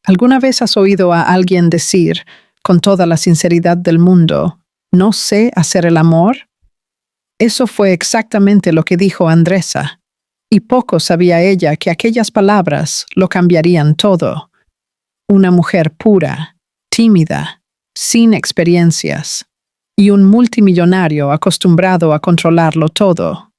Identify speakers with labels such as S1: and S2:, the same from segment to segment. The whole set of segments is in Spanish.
S1: ¿Alguna vez has oído a alguien decir, con toda la sinceridad del mundo, no sé hacer el amor? Eso fue exactamente lo que dijo Andresa, y poco sabía ella que aquellas palabras lo cambiarían todo. Una mujer pura, tímida, sin experiencias, y un multimillonario acostumbrado a controlarlo todo.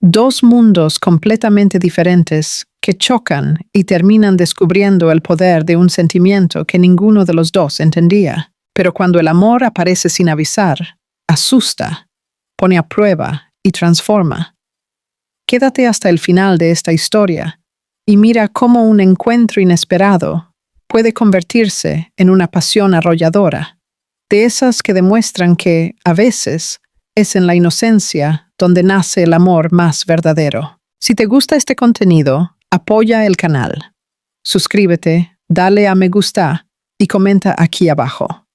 S1: Dos mundos completamente diferentes que chocan y terminan descubriendo el poder de un sentimiento que ninguno de los dos entendía. Pero cuando el amor aparece sin avisar, asusta, pone a prueba y transforma. Quédate hasta el final de esta historia y mira cómo un encuentro inesperado puede convertirse en una pasión arrolladora, de esas que demuestran que, a veces, es en la inocencia donde nace el amor más verdadero. Si te gusta este contenido, apoya el canal. Suscríbete, dale a me gusta y comenta aquí abajo.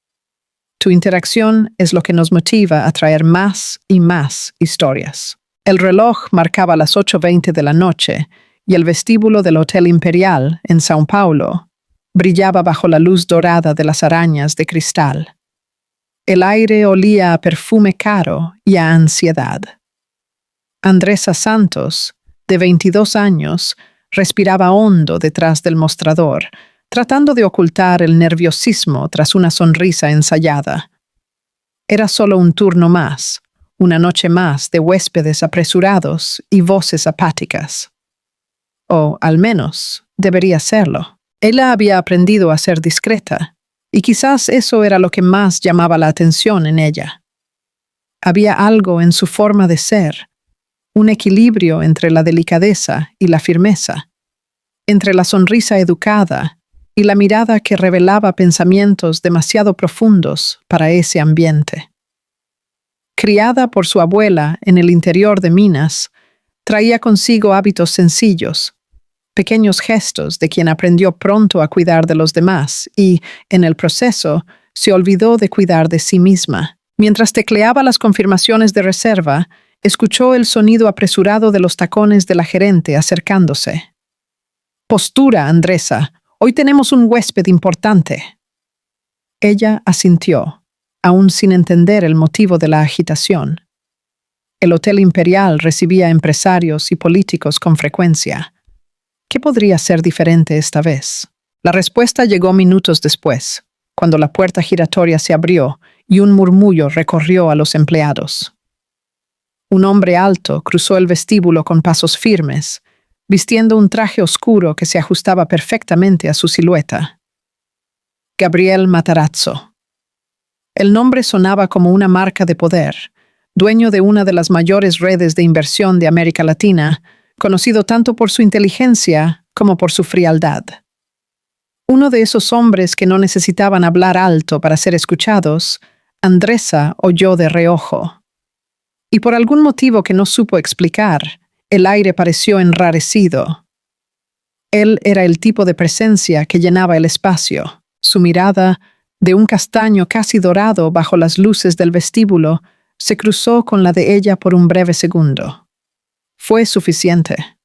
S1: Tu interacción es lo que nos motiva a traer más y más historias. El reloj marcaba las 8:20 de la noche y el vestíbulo del Hotel Imperial, en São Paulo, brillaba bajo la luz dorada de las arañas de cristal. El aire olía a perfume caro y a ansiedad. Andresa Santos, de 22 años, respiraba hondo detrás del mostrador, tratando de ocultar el nerviosismo tras una sonrisa ensayada. Era solo un turno más, una noche más de huéspedes apresurados y voces apáticas. O, al menos, debería serlo. Ella había aprendido a ser discreta, y quizás eso era lo que más llamaba la atención en ella. Había algo en su forma de ser, un equilibrio entre la delicadeza y la firmeza, entre la sonrisa educada y la mirada que revelaba pensamientos demasiado profundos para ese ambiente. Criada por su abuela en el interior de Minas, traía consigo hábitos sencillos, pequeños gestos de quien aprendió pronto a cuidar de los demás y, en el proceso, se olvidó de cuidar de sí misma. Mientras tecleaba las confirmaciones de reserva, escuchó el sonido apresurado de los tacones de la gerente acercándose. «Postura, Andresa. Hoy tenemos un huésped importante». Ella asintió, aún sin entender el motivo de la agitación. El Hotel Imperial recibía empresarios y políticos con frecuencia. ¿Qué podría ser diferente esta vez? La respuesta llegó minutos después, cuando la puerta giratoria se abrió y un murmullo recorrió a los empleados. Un hombre alto cruzó el vestíbulo con pasos firmes, vistiendo un traje oscuro que se ajustaba perfectamente a su silueta. Gabriel Matarazzo. El nombre sonaba como una marca de poder, dueño de una de las mayores redes de inversión de América Latina, conocido tanto por su inteligencia como por su frialdad. Uno de esos hombres que no necesitaban hablar alto para ser escuchados, Andresa oyó de reojo. Y por algún motivo que no supo explicar, el aire pareció enrarecido. Él era el tipo de presencia que llenaba el espacio. Su mirada, de un castaño casi dorado bajo las luces del vestíbulo, se cruzó con la de ella por un breve segundo. Fue suficiente.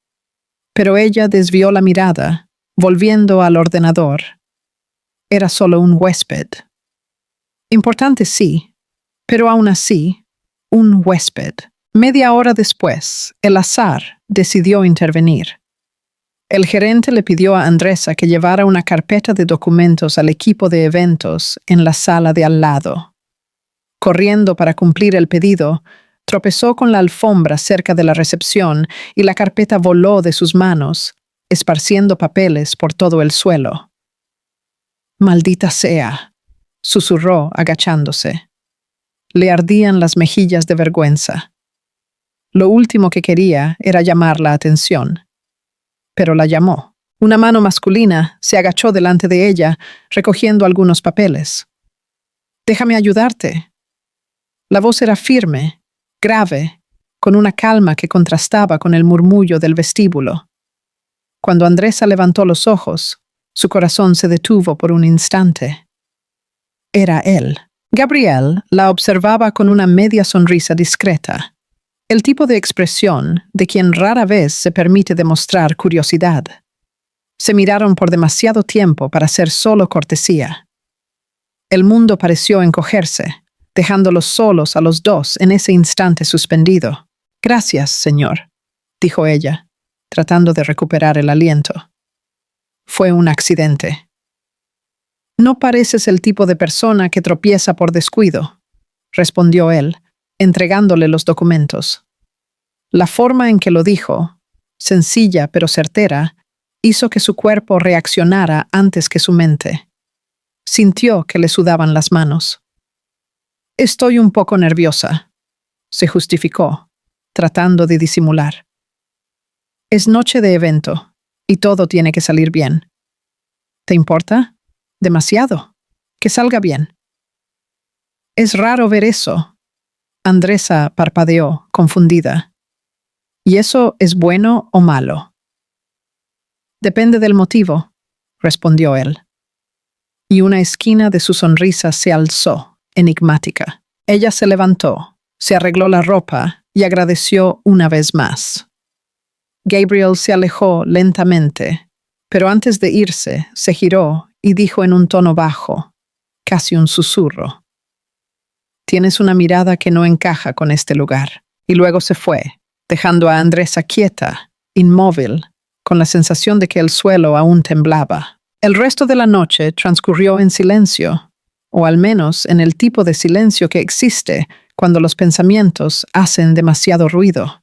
S1: Pero ella desvió la mirada, volviendo al ordenador. Era solo un huésped. Importante sí, pero aún así, un huésped. Media hora después, el azar decidió intervenir. El gerente le pidió a Andresa que llevara una carpeta de documentos al equipo de eventos en la sala de al lado. Corriendo para cumplir el pedido, tropezó con la alfombra cerca de la recepción y la carpeta voló de sus manos, esparciendo papeles por todo el suelo. «Maldita sea», susurró agachándose. Le ardían las mejillas de vergüenza. Lo último que quería era llamar la atención. Pero la llamó. Una mano masculina se agachó delante de ella, recogiendo algunos papeles. «Déjame ayudarte». La voz era firme, grave, con una calma que contrastaba con el murmullo del vestíbulo. Cuando Andresa levantó los ojos, su corazón se detuvo por un instante. Era él. Gabriel la observaba con una media sonrisa discreta, el tipo de expresión de quien rara vez se permite demostrar curiosidad. Se miraron por demasiado tiempo para ser solo cortesía. El mundo pareció encogerse, dejándolos solos a los dos en ese instante suspendido. «Gracias, señor», dijo ella, tratando de recuperar el aliento. «Fue un accidente». «No pareces el tipo de persona que tropieza por descuido», respondió él, entregándole los documentos. La forma en que lo dijo, sencilla pero certera, hizo que su cuerpo reaccionara antes que su mente. Sintió que le sudaban las manos. «Estoy un poco nerviosa», se justificó, tratando de disimular. «Es noche de evento, y todo tiene que salir bien». «¿Te importa? Demasiado. Que salga bien». «Es raro ver eso». Andresa parpadeó, confundida. «¿Y eso es bueno o malo?» «Depende del motivo», respondió él. Y una esquina de su sonrisa se alzó, enigmática. Ella se levantó, se arregló la ropa y agradeció una vez más. Gabriel se alejó lentamente, pero antes de irse, se giró y dijo en un tono bajo, casi un susurro: «Tienes una mirada que no encaja con este lugar». Y luego se fue, dejando a Andresa quieta, inmóvil, con la sensación de que el suelo aún temblaba. El resto de la noche transcurrió en silencio, o al menos en el tipo de silencio que existe cuando los pensamientos hacen demasiado ruido.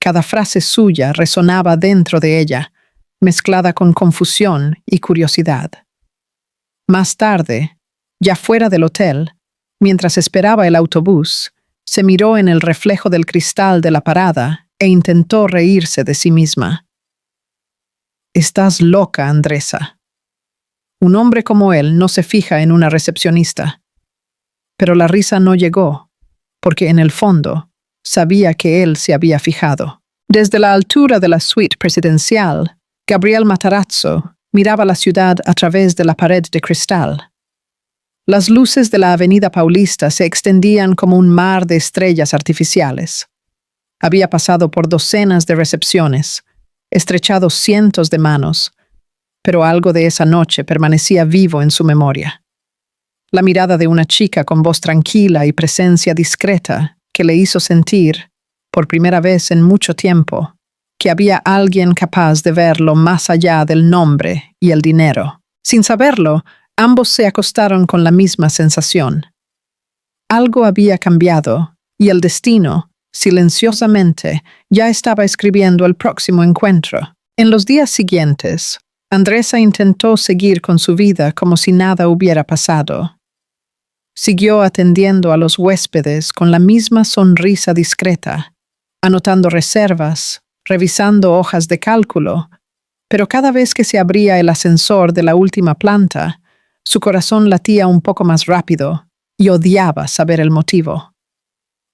S1: Cada frase suya resonaba dentro de ella, mezclada con confusión y curiosidad. Más tarde, ya fuera del hotel, mientras esperaba el autobús, se miró en el reflejo del cristal de la parada e intentó reírse de sí misma. «Estás loca, Andresa». Un hombre como él no se fija en una recepcionista. Pero la risa no llegó, porque en el fondo sabía que él se había fijado. Desde la altura de la suite presidencial, Gabriel Matarazzo miraba la ciudad a través de la pared de cristal. Las luces de la avenida Paulista se extendían como un mar de estrellas artificiales. Había pasado por docenas de recepciones, estrechado cientos de manos, pero algo de esa noche permanecía vivo en su memoria. La mirada de una chica con voz tranquila y presencia discreta que le hizo sentir, por primera vez en mucho tiempo, que había alguien capaz de verlo más allá del nombre y el dinero. Sin saberlo, ambos se acostaron con la misma sensación. Algo había cambiado, y el destino, silenciosamente, ya estaba escribiendo el próximo encuentro. En los días siguientes, Andresa intentó seguir con su vida como si nada hubiera pasado. Siguió atendiendo a los huéspedes con la misma sonrisa discreta, anotando reservas, revisando hojas de cálculo, pero cada vez que se abría el ascensor de la última planta, su corazón latía un poco más rápido y odiaba saber el motivo.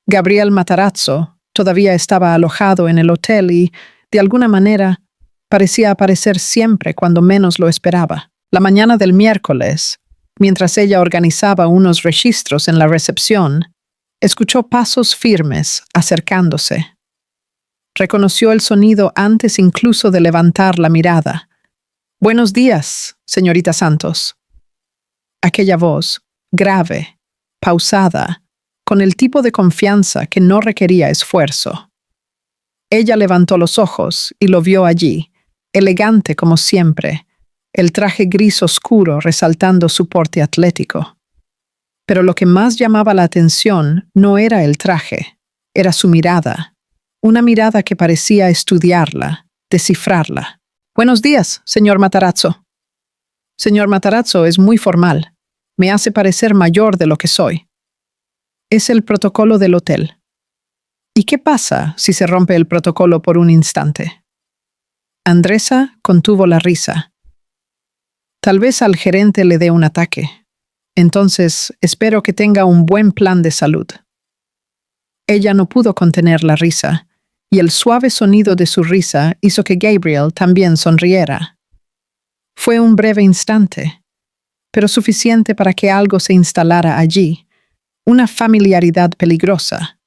S1: Gabriel Matarazzo todavía estaba alojado en el hotel y, de alguna manera, parecía aparecer siempre cuando menos lo esperaba. La mañana del miércoles, mientras ella organizaba unos registros en la recepción, escuchó pasos firmes acercándose. Reconoció el sonido antes incluso de levantar la mirada. «Buenos días, señorita Santos». Aquella voz, grave, pausada, con el tipo de confianza que no requería esfuerzo. Ella levantó los ojos y lo vio allí, elegante como siempre, el traje gris oscuro resaltando su porte atlético. Pero lo que más llamaba la atención no era el traje, era su mirada, una mirada que parecía estudiarla, descifrarla. «Buenos días, señor Matarazzo». «Señor Matarazzo es muy formal. Me hace parecer mayor de lo que soy». «Es el protocolo del hotel». «¿Y qué pasa si se rompe el protocolo por un instante?» Andresa contuvo la risa. «Tal vez al gerente le dé un ataque. Entonces, espero que tenga un buen plan de salud». Ella no pudo contener la risa, y el suave sonido de su risa hizo que Gabriel también sonriera. Fue un breve instante, pero suficiente para que algo se instalara allí, una familiaridad peligrosa,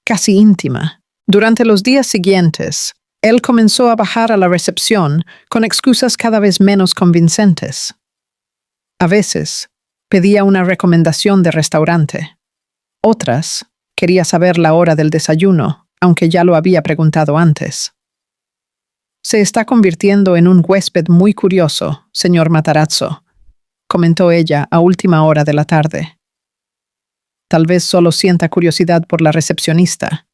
S1: casi íntima. Durante los días siguientes, Él comenzó a bajar a la recepción con excusas cada vez menos convincentes. A veces, pedía una recomendación de restaurante. Otras, quería saber la hora del desayuno, aunque ya lo había preguntado antes. Se está convirtiendo en un huésped muy curioso, señor Matarazzo, comentó ella a última hora de la tarde. Tal vez solo sienta curiosidad por la recepcionista.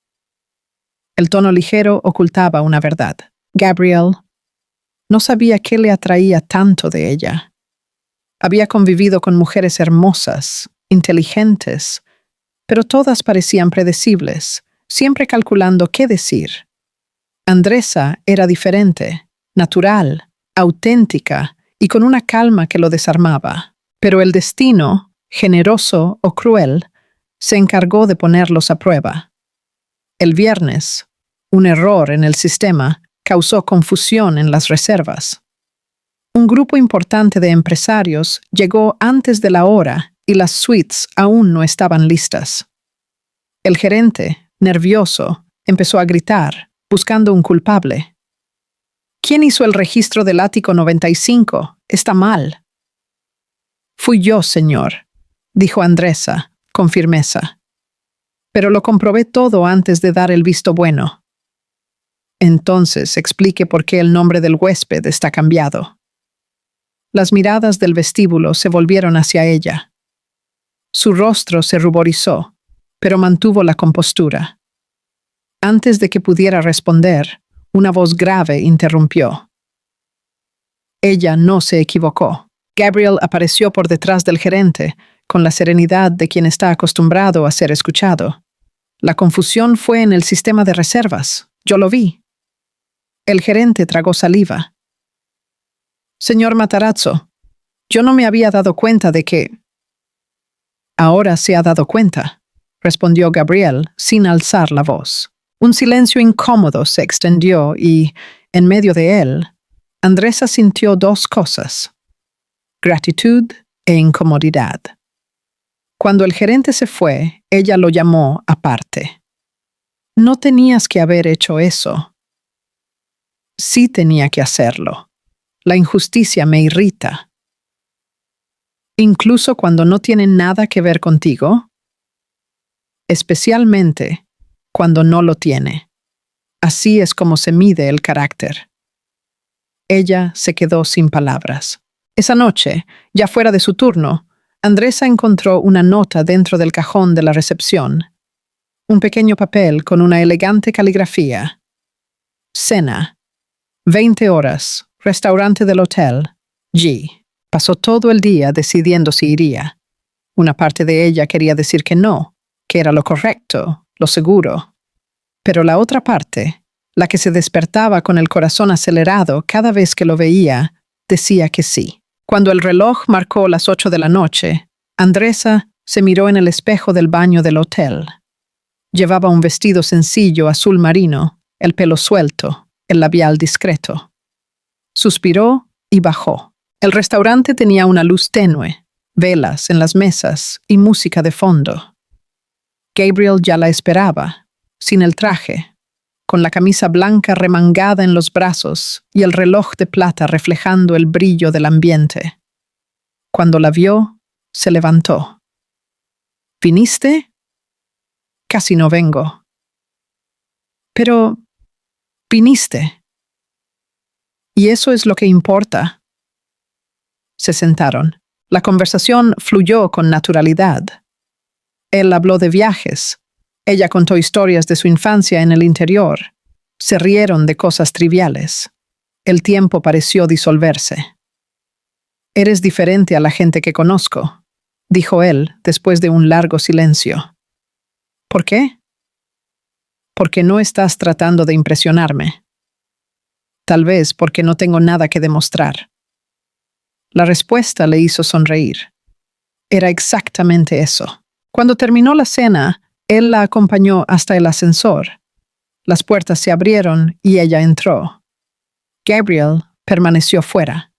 S1: El tono ligero ocultaba una verdad. Gabriel no sabía qué le atraía tanto de ella. Había convivido con mujeres hermosas, inteligentes, pero todas parecían predecibles, siempre calculando qué decir. Andresa era diferente, natural, auténtica y con una calma que lo desarmaba. Pero el destino, generoso o cruel, se encargó de ponerlos a prueba. El viernes, un error en el sistema causó confusión en las reservas. Un grupo importante de empresarios llegó antes de la hora y las suites aún no estaban listas. El gerente, nervioso, empezó a gritar, buscando un culpable. ¿Quién hizo el registro del ático 95? Está mal. Fui yo, señor, dijo Andresa, con firmeza. Pero lo comprobé todo antes de dar el visto bueno. Entonces explique por qué el nombre del huésped está cambiado. Las miradas del vestíbulo se volvieron hacia ella. Su rostro se ruborizó, pero mantuvo la compostura. Antes de que pudiera responder, una voz grave interrumpió. Ella no se equivocó. Gabriel apareció por detrás del gerente, con la serenidad de quien está acostumbrado a ser escuchado. La confusión fue en el sistema de reservas. Yo lo vi. El gerente tragó saliva. Señor Matarazzo, yo no me había dado cuenta de que... Ahora se ha dado cuenta, respondió Gabriel sin alzar la voz. Un silencio incómodo se extendió y, en medio de él, Andresa sintió dos cosas: gratitud e incomodidad. Cuando el gerente se fue, ella lo llamó aparte. No tenías que haber hecho eso. Sí tenía que hacerlo. La injusticia me irrita. Incluso cuando no tiene nada que ver contigo, especialmente cuando no lo tiene. Así es como se mide el carácter. Ella se quedó sin palabras. Esa noche, ya fuera de su turno, Andresa encontró una nota dentro del cajón de la recepción. Un pequeño papel con una elegante caligrafía. Cena. 20 horas. Restaurante del hotel. G. Pasó todo el día decidiendo si iría. Una parte de ella quería decir que no, que era lo correcto, lo seguro. Pero la otra parte, la que se despertaba con el corazón acelerado cada vez que lo veía, decía que sí. Cuando el reloj marcó las 8 de la noche, Andresa se miró en el espejo del baño del hotel. Llevaba un vestido sencillo azul marino, el pelo suelto, el labial discreto. Suspiró y bajó. El restaurante tenía una luz tenue, velas en las mesas y música de fondo. Gabriel ya la esperaba, sin el traje, con la camisa blanca remangada en los brazos y el reloj de plata reflejando el brillo del ambiente. Cuando la vio, se levantó. ¿Viniste? Casi no vengo. Pero, viniste. Y eso es lo que importa. Se sentaron. La conversación fluyó con naturalidad. Él habló de viajes. Ella contó historias de su infancia en el interior. Se rieron de cosas triviales. El tiempo pareció disolverse. «Eres diferente a la gente que conozco», dijo él después de un largo silencio. «¿Por qué?» «Porque no estás tratando de impresionarme. Tal vez porque no tengo nada que demostrar». La respuesta le hizo sonreír. Era exactamente eso. Cuando terminó la cena, él la acompañó hasta el ascensor. Las puertas se abrieron y ella entró. Gabriel permaneció fuera.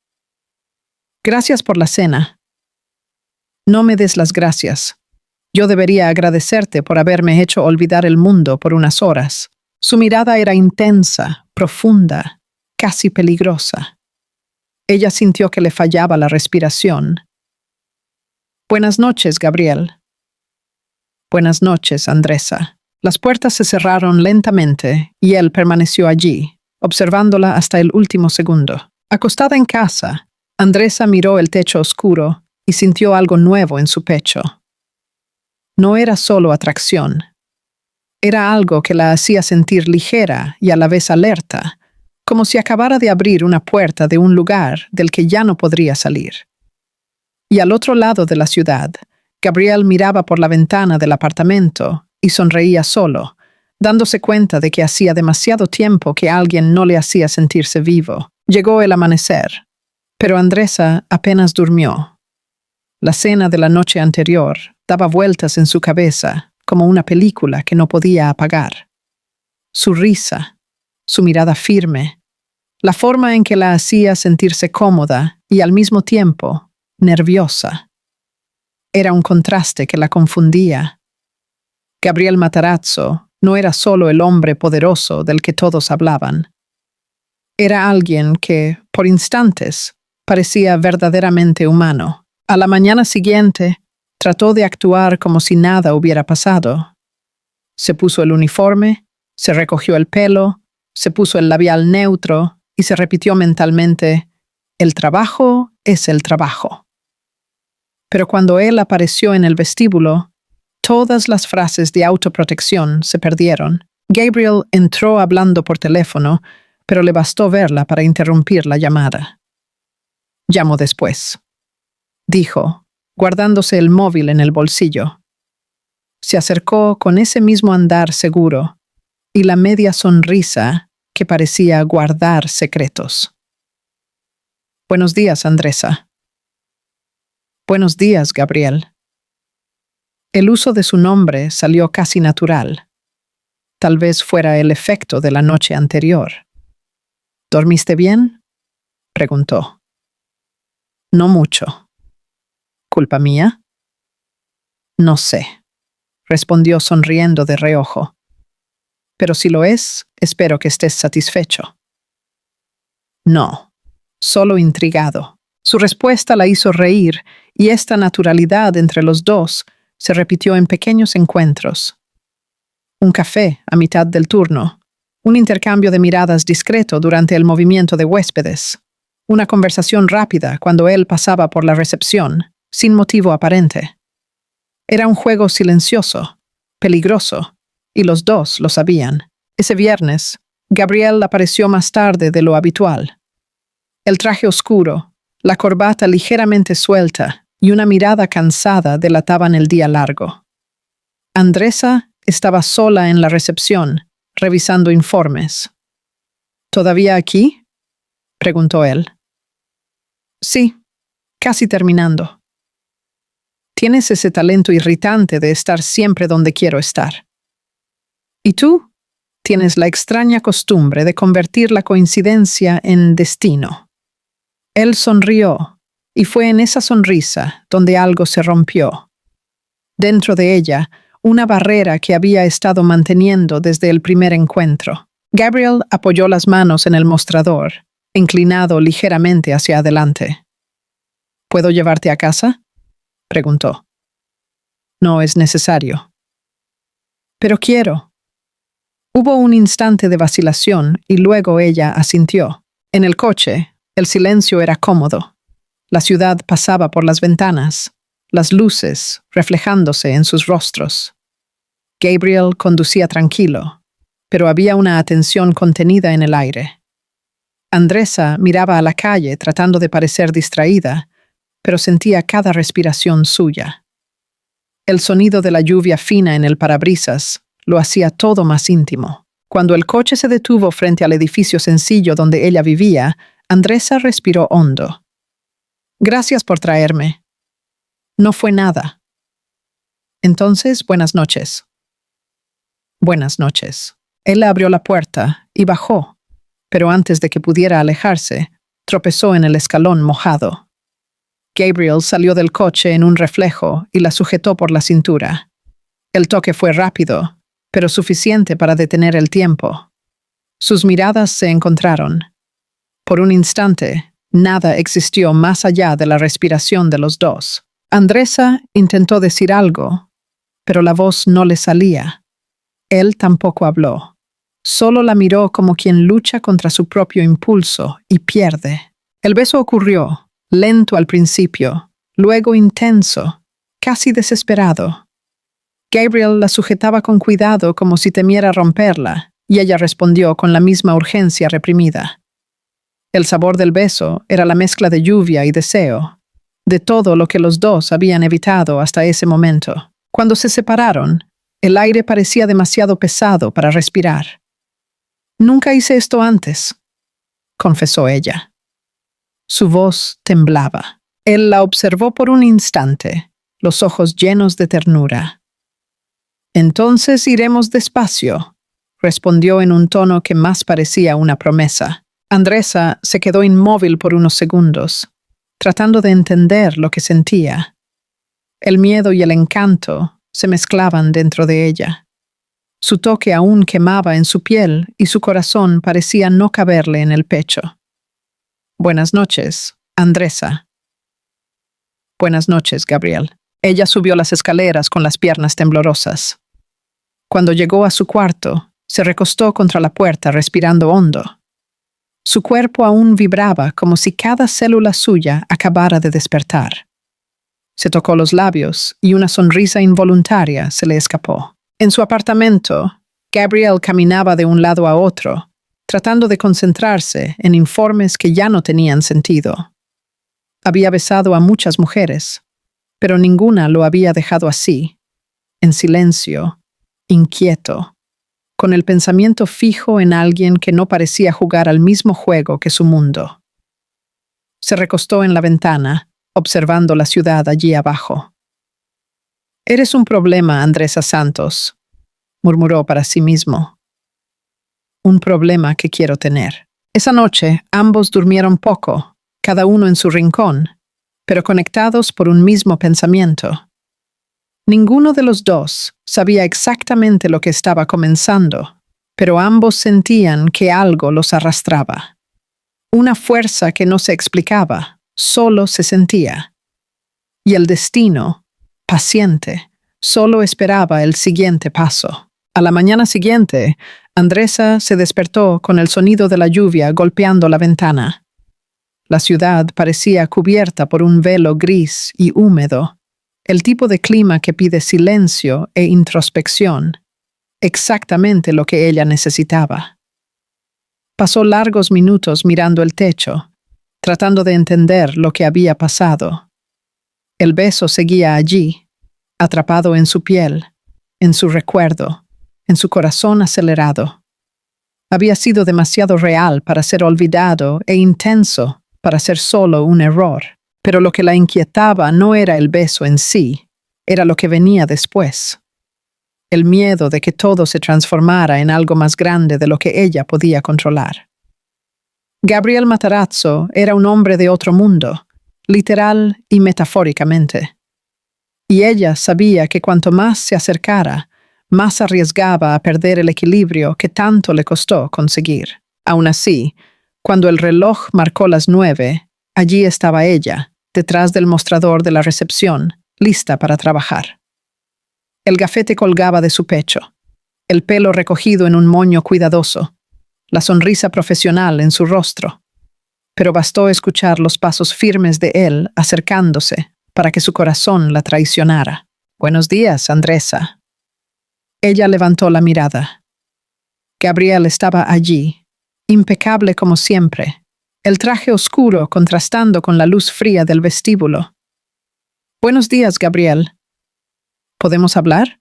S1: «Gracias por la cena». «No me des las gracias. Yo debería agradecerte por haberme hecho olvidar el mundo por unas horas». Su mirada era intensa, profunda, casi peligrosa. Ella sintió que le fallaba la respiración. «Buenas noches, Gabriel». «Buenas noches, Andresa». Las puertas se cerraron lentamente y él permaneció allí, observándola hasta el último segundo. Acostada en casa, Andresa miró el techo oscuro y sintió algo nuevo en su pecho. No era solo atracción. Era algo que la hacía sentir ligera y a la vez alerta, como si acabara de abrir una puerta de un lugar del que ya no podría salir. Y al otro lado de la ciudad, Gabriel miraba por la ventana del apartamento y sonreía solo, dándose cuenta de que hacía demasiado tiempo que alguien no le hacía sentirse vivo. Llegó el amanecer, pero Andresa apenas durmió. La cena de la noche anterior daba vueltas en su cabeza como una película que no podía apagar. Su risa, su mirada firme, la forma en que la hacía sentirse cómoda y al mismo tiempo nerviosa. Era un contraste que la confundía. Gabriel Matarazzo no era solo el hombre poderoso del que todos hablaban. Era alguien que, por instantes, parecía verdaderamente humano. A la mañana siguiente, trató de actuar como si nada hubiera pasado. Se puso el uniforme, se recogió el pelo, se puso el labial neutro y se repitió mentalmente: «El trabajo es el trabajo». Pero cuando él apareció en el vestíbulo, todas las frases de autoprotección se perdieron. Gabriel entró hablando por teléfono, pero le bastó verla para interrumpir la llamada. «Llamo después», dijo, guardándose el móvil en el bolsillo. Se acercó con ese mismo andar seguro y la media sonrisa que parecía guardar secretos. «Buenos días, Andresa». «Buenos días, Gabriel». El uso de su nombre salió casi natural. Tal vez fuera el efecto de la noche anterior. «¿Dormiste bien?», preguntó. «No mucho». «¿Culpa mía?». «No sé», respondió sonriendo de reojo. «Pero si lo es, espero que estés satisfecho». «No, solo intrigado». Su respuesta la hizo reír y esta naturalidad entre los dos se repitió en pequeños encuentros. Un café a mitad del turno, un intercambio de miradas discreto durante el movimiento de huéspedes, una conversación rápida cuando él pasaba por la recepción, sin motivo aparente. Era un juego silencioso, peligroso, y los dos lo sabían. Ese viernes, Gabriel apareció más tarde de lo habitual. El traje oscuro, la corbata ligeramente suelta y una mirada cansada delataban el día largo. Andresa estaba sola en la recepción, revisando informes. «¿Todavía aquí?», preguntó él. «Sí, casi terminando». «Tienes ese talento irritante de estar siempre donde quiero estar». «¿Y tú?». «Tienes la extraña costumbre de convertir la coincidencia en destino». Él sonrió, y fue en esa sonrisa donde algo se rompió. Dentro de ella, una barrera que había estado manteniendo desde el primer encuentro. Gabriel apoyó las manos en el mostrador, inclinado ligeramente hacia adelante. «¿Puedo llevarte a casa?», preguntó. «No es necesario». «Pero quiero». Hubo un instante de vacilación y luego ella asintió. En el coche, el silencio era cómodo. La ciudad pasaba por las ventanas, las luces reflejándose en sus rostros. Gabriel conducía tranquilo, pero había una atención contenida en el aire. Andresa miraba a la calle tratando de parecer distraída, pero sentía cada respiración suya. El sonido de la lluvia fina en el parabrisas lo hacía todo más íntimo. Cuando el coche se detuvo frente al edificio sencillo donde ella vivía, Andresa respiró hondo. «Gracias por traerme». «No fue nada». «Entonces, buenas noches». «Buenas noches». Él abrió la puerta y bajó, pero antes de que pudiera alejarse, tropezó en el escalón mojado. Gabriel salió del coche en un reflejo y la sujetó por la cintura. El toque fue rápido, pero suficiente para detener el tiempo. Sus miradas se encontraron. Por un instante, nada existió más allá de la respiración de los dos. Andresa intentó decir algo, pero la voz no le salía. Él tampoco habló. Solo la miró como quien lucha contra su propio impulso y pierde. El beso ocurrió, lento al principio, luego intenso, casi desesperado. Gabriel la sujetaba con cuidado como si temiera romperla, y ella respondió con la misma urgencia reprimida. El sabor del beso era la mezcla de lluvia y deseo, de todo lo que los dos habían evitado hasta ese momento. Cuando se separaron, el aire parecía demasiado pesado para respirar. «Nunca hice esto antes», confesó ella. Su voz temblaba. Él la observó por un instante, los ojos llenos de ternura. «Entonces iremos despacio», respondió en un tono que más parecía una promesa. Andresa se quedó inmóvil por unos segundos, tratando de entender lo que sentía. El miedo y el encanto se mezclaban dentro de ella. Su toque aún quemaba en su piel y su corazón parecía no caberle en el pecho. «Buenas noches, Andresa». «Buenas noches, Gabriel». Ella subió las escaleras con las piernas temblorosas. Cuando llegó a su cuarto, se recostó contra la puerta respirando hondo. Su cuerpo aún vibraba como si cada célula suya acabara de despertar. Se tocó los labios y una sonrisa involuntaria se le escapó. En su apartamento, Gabriel caminaba de un lado a otro, tratando de concentrarse en informes que ya no tenían sentido. Había besado a muchas mujeres, pero ninguna lo había dejado así, en silencio, inquieto, con el pensamiento fijo en alguien que no parecía jugar al mismo juego que su mundo. Se recostó en la ventana, observando la ciudad allí abajo. «Eres un problema, Andresa Santos», murmuró para sí mismo. «Un problema que quiero tener». Esa noche, ambos durmieron poco, cada uno en su rincón, pero conectados por un mismo pensamiento. Ninguno de los dos sabía exactamente lo que estaba comenzando, pero ambos sentían que algo los arrastraba. Una fuerza que no se explicaba, solo se sentía. Y el destino, paciente, solo esperaba el siguiente paso. A la mañana siguiente, Andresa se despertó con el sonido de la lluvia golpeando la ventana. La ciudad parecía cubierta por un velo gris y húmedo, el tipo de clima que pide silencio e introspección, exactamente lo que ella necesitaba. Pasó largos minutos mirando el techo, tratando de entender lo que había pasado. El beso seguía allí, atrapado en su piel, en su recuerdo, en su corazón acelerado. Había sido demasiado real para ser olvidado e intenso para ser solo un error, pero lo que la inquietaba no era el beso en sí, era lo que venía después. El miedo de que todo se transformara en algo más grande de lo que ella podía controlar. Gabriel Matarazzo era un hombre de otro mundo, literal y metafóricamente. Y ella sabía que cuanto más se acercara, más arriesgaba a perder el equilibrio que tanto le costó conseguir. Aún así, cuando el reloj marcó las 9, allí estaba ella, detrás del mostrador de la recepción, lista para trabajar. El gafete colgaba de su pecho, el pelo recogido en un moño cuidadoso, la sonrisa profesional en su rostro. Pero bastó escuchar los pasos firmes de él acercándose para que su corazón la traicionara. «Buenos días, Andresa». Ella levantó la mirada. Gabriel estaba allí, impecable como siempre, el traje oscuro contrastando con la luz fría del vestíbulo. «Buenos días, Gabriel. ¿Podemos hablar?»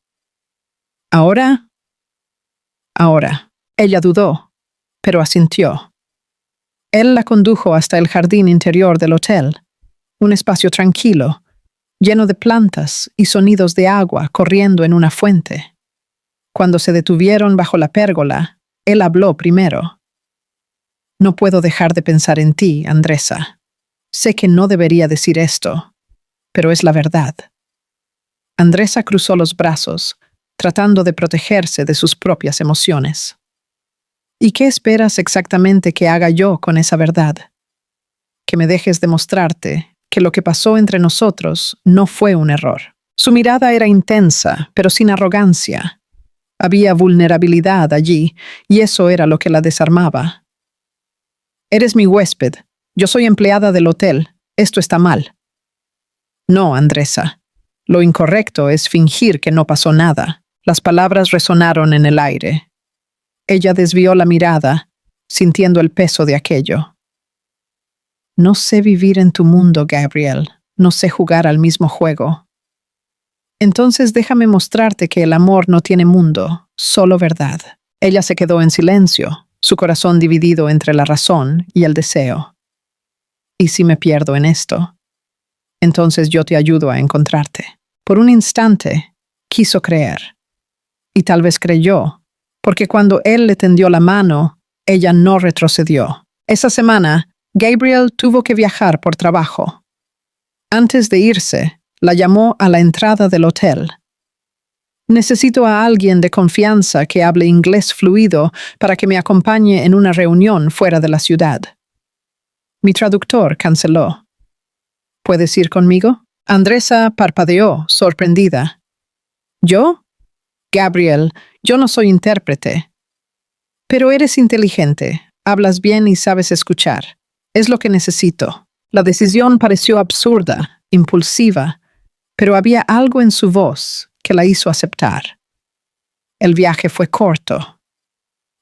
S1: «¿Ahora?» «Ahora». Ella dudó, pero asintió. Él la condujo hasta el jardín interior del hotel, un espacio tranquilo, lleno de plantas y sonidos de agua corriendo en una fuente. Cuando se detuvieron bajo la pérgola, él habló primero. «No puedo dejar de pensar en ti, Andresa. Sé que no debería decir esto, pero es la verdad». Andresa cruzó los brazos, tratando de protegerse de sus propias emociones. ¿Y qué esperas exactamente que haga yo con esa verdad? Que me dejes demostrarte que lo que pasó entre nosotros no fue un error. Su mirada era intensa, pero sin arrogancia. Había vulnerabilidad allí, y eso era lo que la desarmaba. Eres mi huésped. Yo soy empleada del hotel. Esto está mal. No, Andresa. Lo incorrecto es fingir que no pasó nada. Las palabras resonaron en el aire. Ella desvió la mirada, sintiendo el peso de aquello. No sé vivir en tu mundo, Gabriel. No sé jugar al mismo juego. Entonces déjame mostrarte que el amor no tiene mundo, solo verdad. Ella se quedó en silencio, su corazón dividido entre la razón y el deseo. ¿Y si me pierdo en esto? Entonces yo te ayudo a encontrarte. Por un instante, quiso creer. Y tal vez creyó, porque cuando él le tendió la mano, ella no retrocedió. Esa semana, Gabriel tuvo que viajar por trabajo. Antes de irse, la llamó a la entrada del hotel. Necesito a alguien de confianza que hable inglés fluido para que me acompañe en una reunión fuera de la ciudad. Mi traductor canceló. ¿Puedes ir conmigo? Andresa parpadeó, sorprendida. ¿Yo? Gabriel, yo no soy intérprete. Pero eres inteligente, hablas bien y sabes escuchar. Es lo que necesito. La decisión pareció absurda, impulsiva, pero había algo en su voz que la hizo aceptar. El viaje fue corto.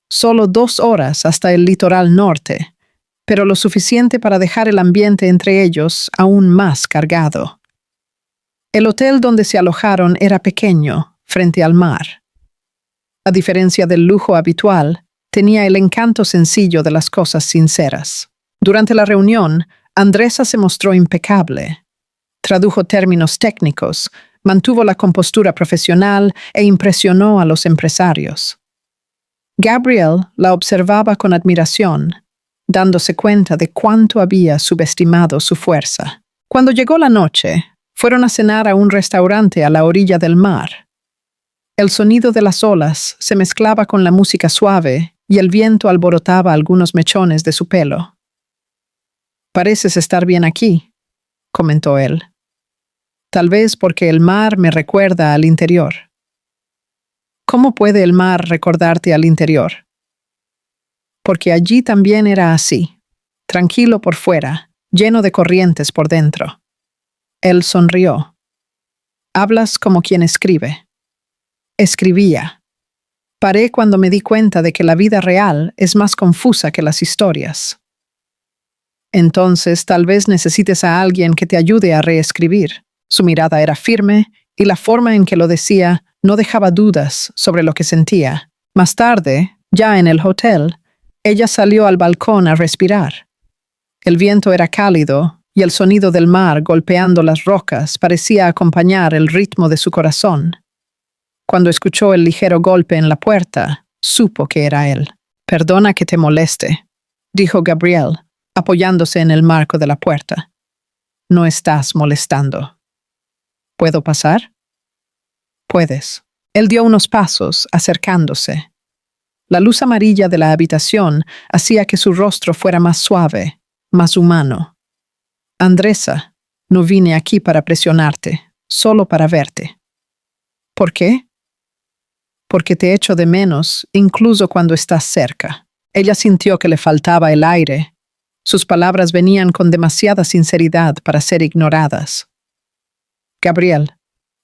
S1: Solo 2 horas hasta el litoral norte, pero lo suficiente para dejar el ambiente entre ellos aún más cargado. El hotel donde se alojaron era pequeño, frente al mar. A diferencia del lujo habitual, tenía el encanto sencillo de las cosas sinceras. Durante la reunión, Andresa se mostró impecable. Tradujo términos técnicos, mantuvo la compostura profesional e impresionó a los empresarios. Gabriel la observaba con admiración, dándose cuenta de cuánto había subestimado su fuerza. Cuando llegó la noche, fueron a cenar a un restaurante a la orilla del mar. El sonido de las olas se mezclaba con la música suave y el viento alborotaba algunos mechones de su pelo. «Pareces estar bien aquí», comentó él. «Tal vez porque el mar me recuerda al interior». «¿Cómo puede el mar recordarte al interior?» «Porque allí también era así, tranquilo por fuera, lleno de corrientes por dentro». Él sonrió. «Hablas como quien escribe». Escribía. Paré cuando me di cuenta de que la vida real es más confusa que las historias. Entonces tal vez necesites a alguien que te ayude a reescribir. Su mirada era firme y la forma en que lo decía no dejaba dudas sobre lo que sentía. Más tarde, ya en el hotel, ella salió al balcón a respirar. El viento era cálido y el sonido del mar golpeando las rocas parecía acompañar el ritmo de su corazón. Cuando escuchó el ligero golpe en la puerta, supo que era él. «Perdona que te moleste», dijo Gabriel, apoyándose en el marco de la puerta. «No estás molestando». «¿Puedo pasar?» «Puedes». Él dio unos pasos, acercándose. La luz amarilla de la habitación hacía que su rostro fuera más suave, más humano. «Andresa, no vine aquí para presionarte, solo para verte». «¿Por qué?» «Porque te echo de menos, incluso cuando estás cerca». Ella sintió que le faltaba el aire. Sus palabras venían con demasiada sinceridad para ser ignoradas. «Gabriel,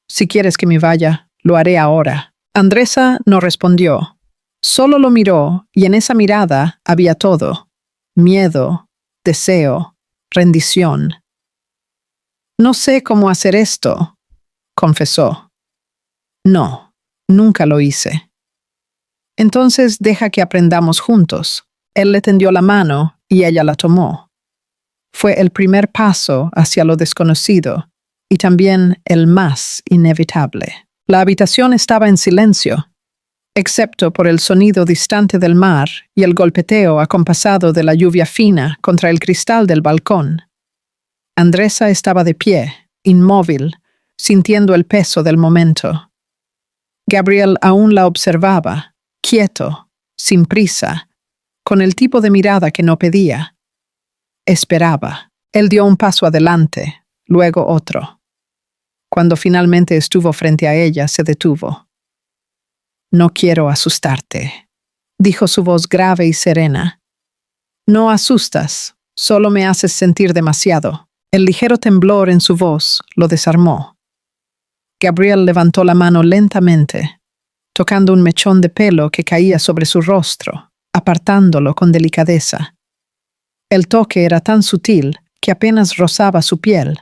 S1: si quieres que me vaya, lo haré ahora». Andresa no respondió. Solo lo miró y en esa mirada había todo: miedo, deseo, rendición. «No sé cómo hacer esto», confesó. «No, nunca lo hice». «Entonces deja que aprendamos juntos». Él le tendió la mano y ella la tomó. Fue el primer paso hacia lo desconocido y también el más inevitable. La habitación estaba en silencio, excepto por el sonido distante del mar y el golpeteo acompasado de la lluvia fina contra el cristal del balcón. Andresa estaba de pie, inmóvil, sintiendo el peso del momento. Gabriel aún la observaba, quieto, sin prisa, con el tipo de mirada que no pedía. Esperaba. Él dio un paso adelante, luego otro. Cuando finalmente estuvo frente a ella, se detuvo. «No quiero asustarte», dijo su voz grave y serena. «No asustas, solo me haces sentir demasiado». El ligero temblor en su voz lo desarmó. Gabriel levantó la mano lentamente, tocando un mechón de pelo que caía sobre su rostro, apartándolo con delicadeza. El toque era tan sutil que apenas rozaba su piel,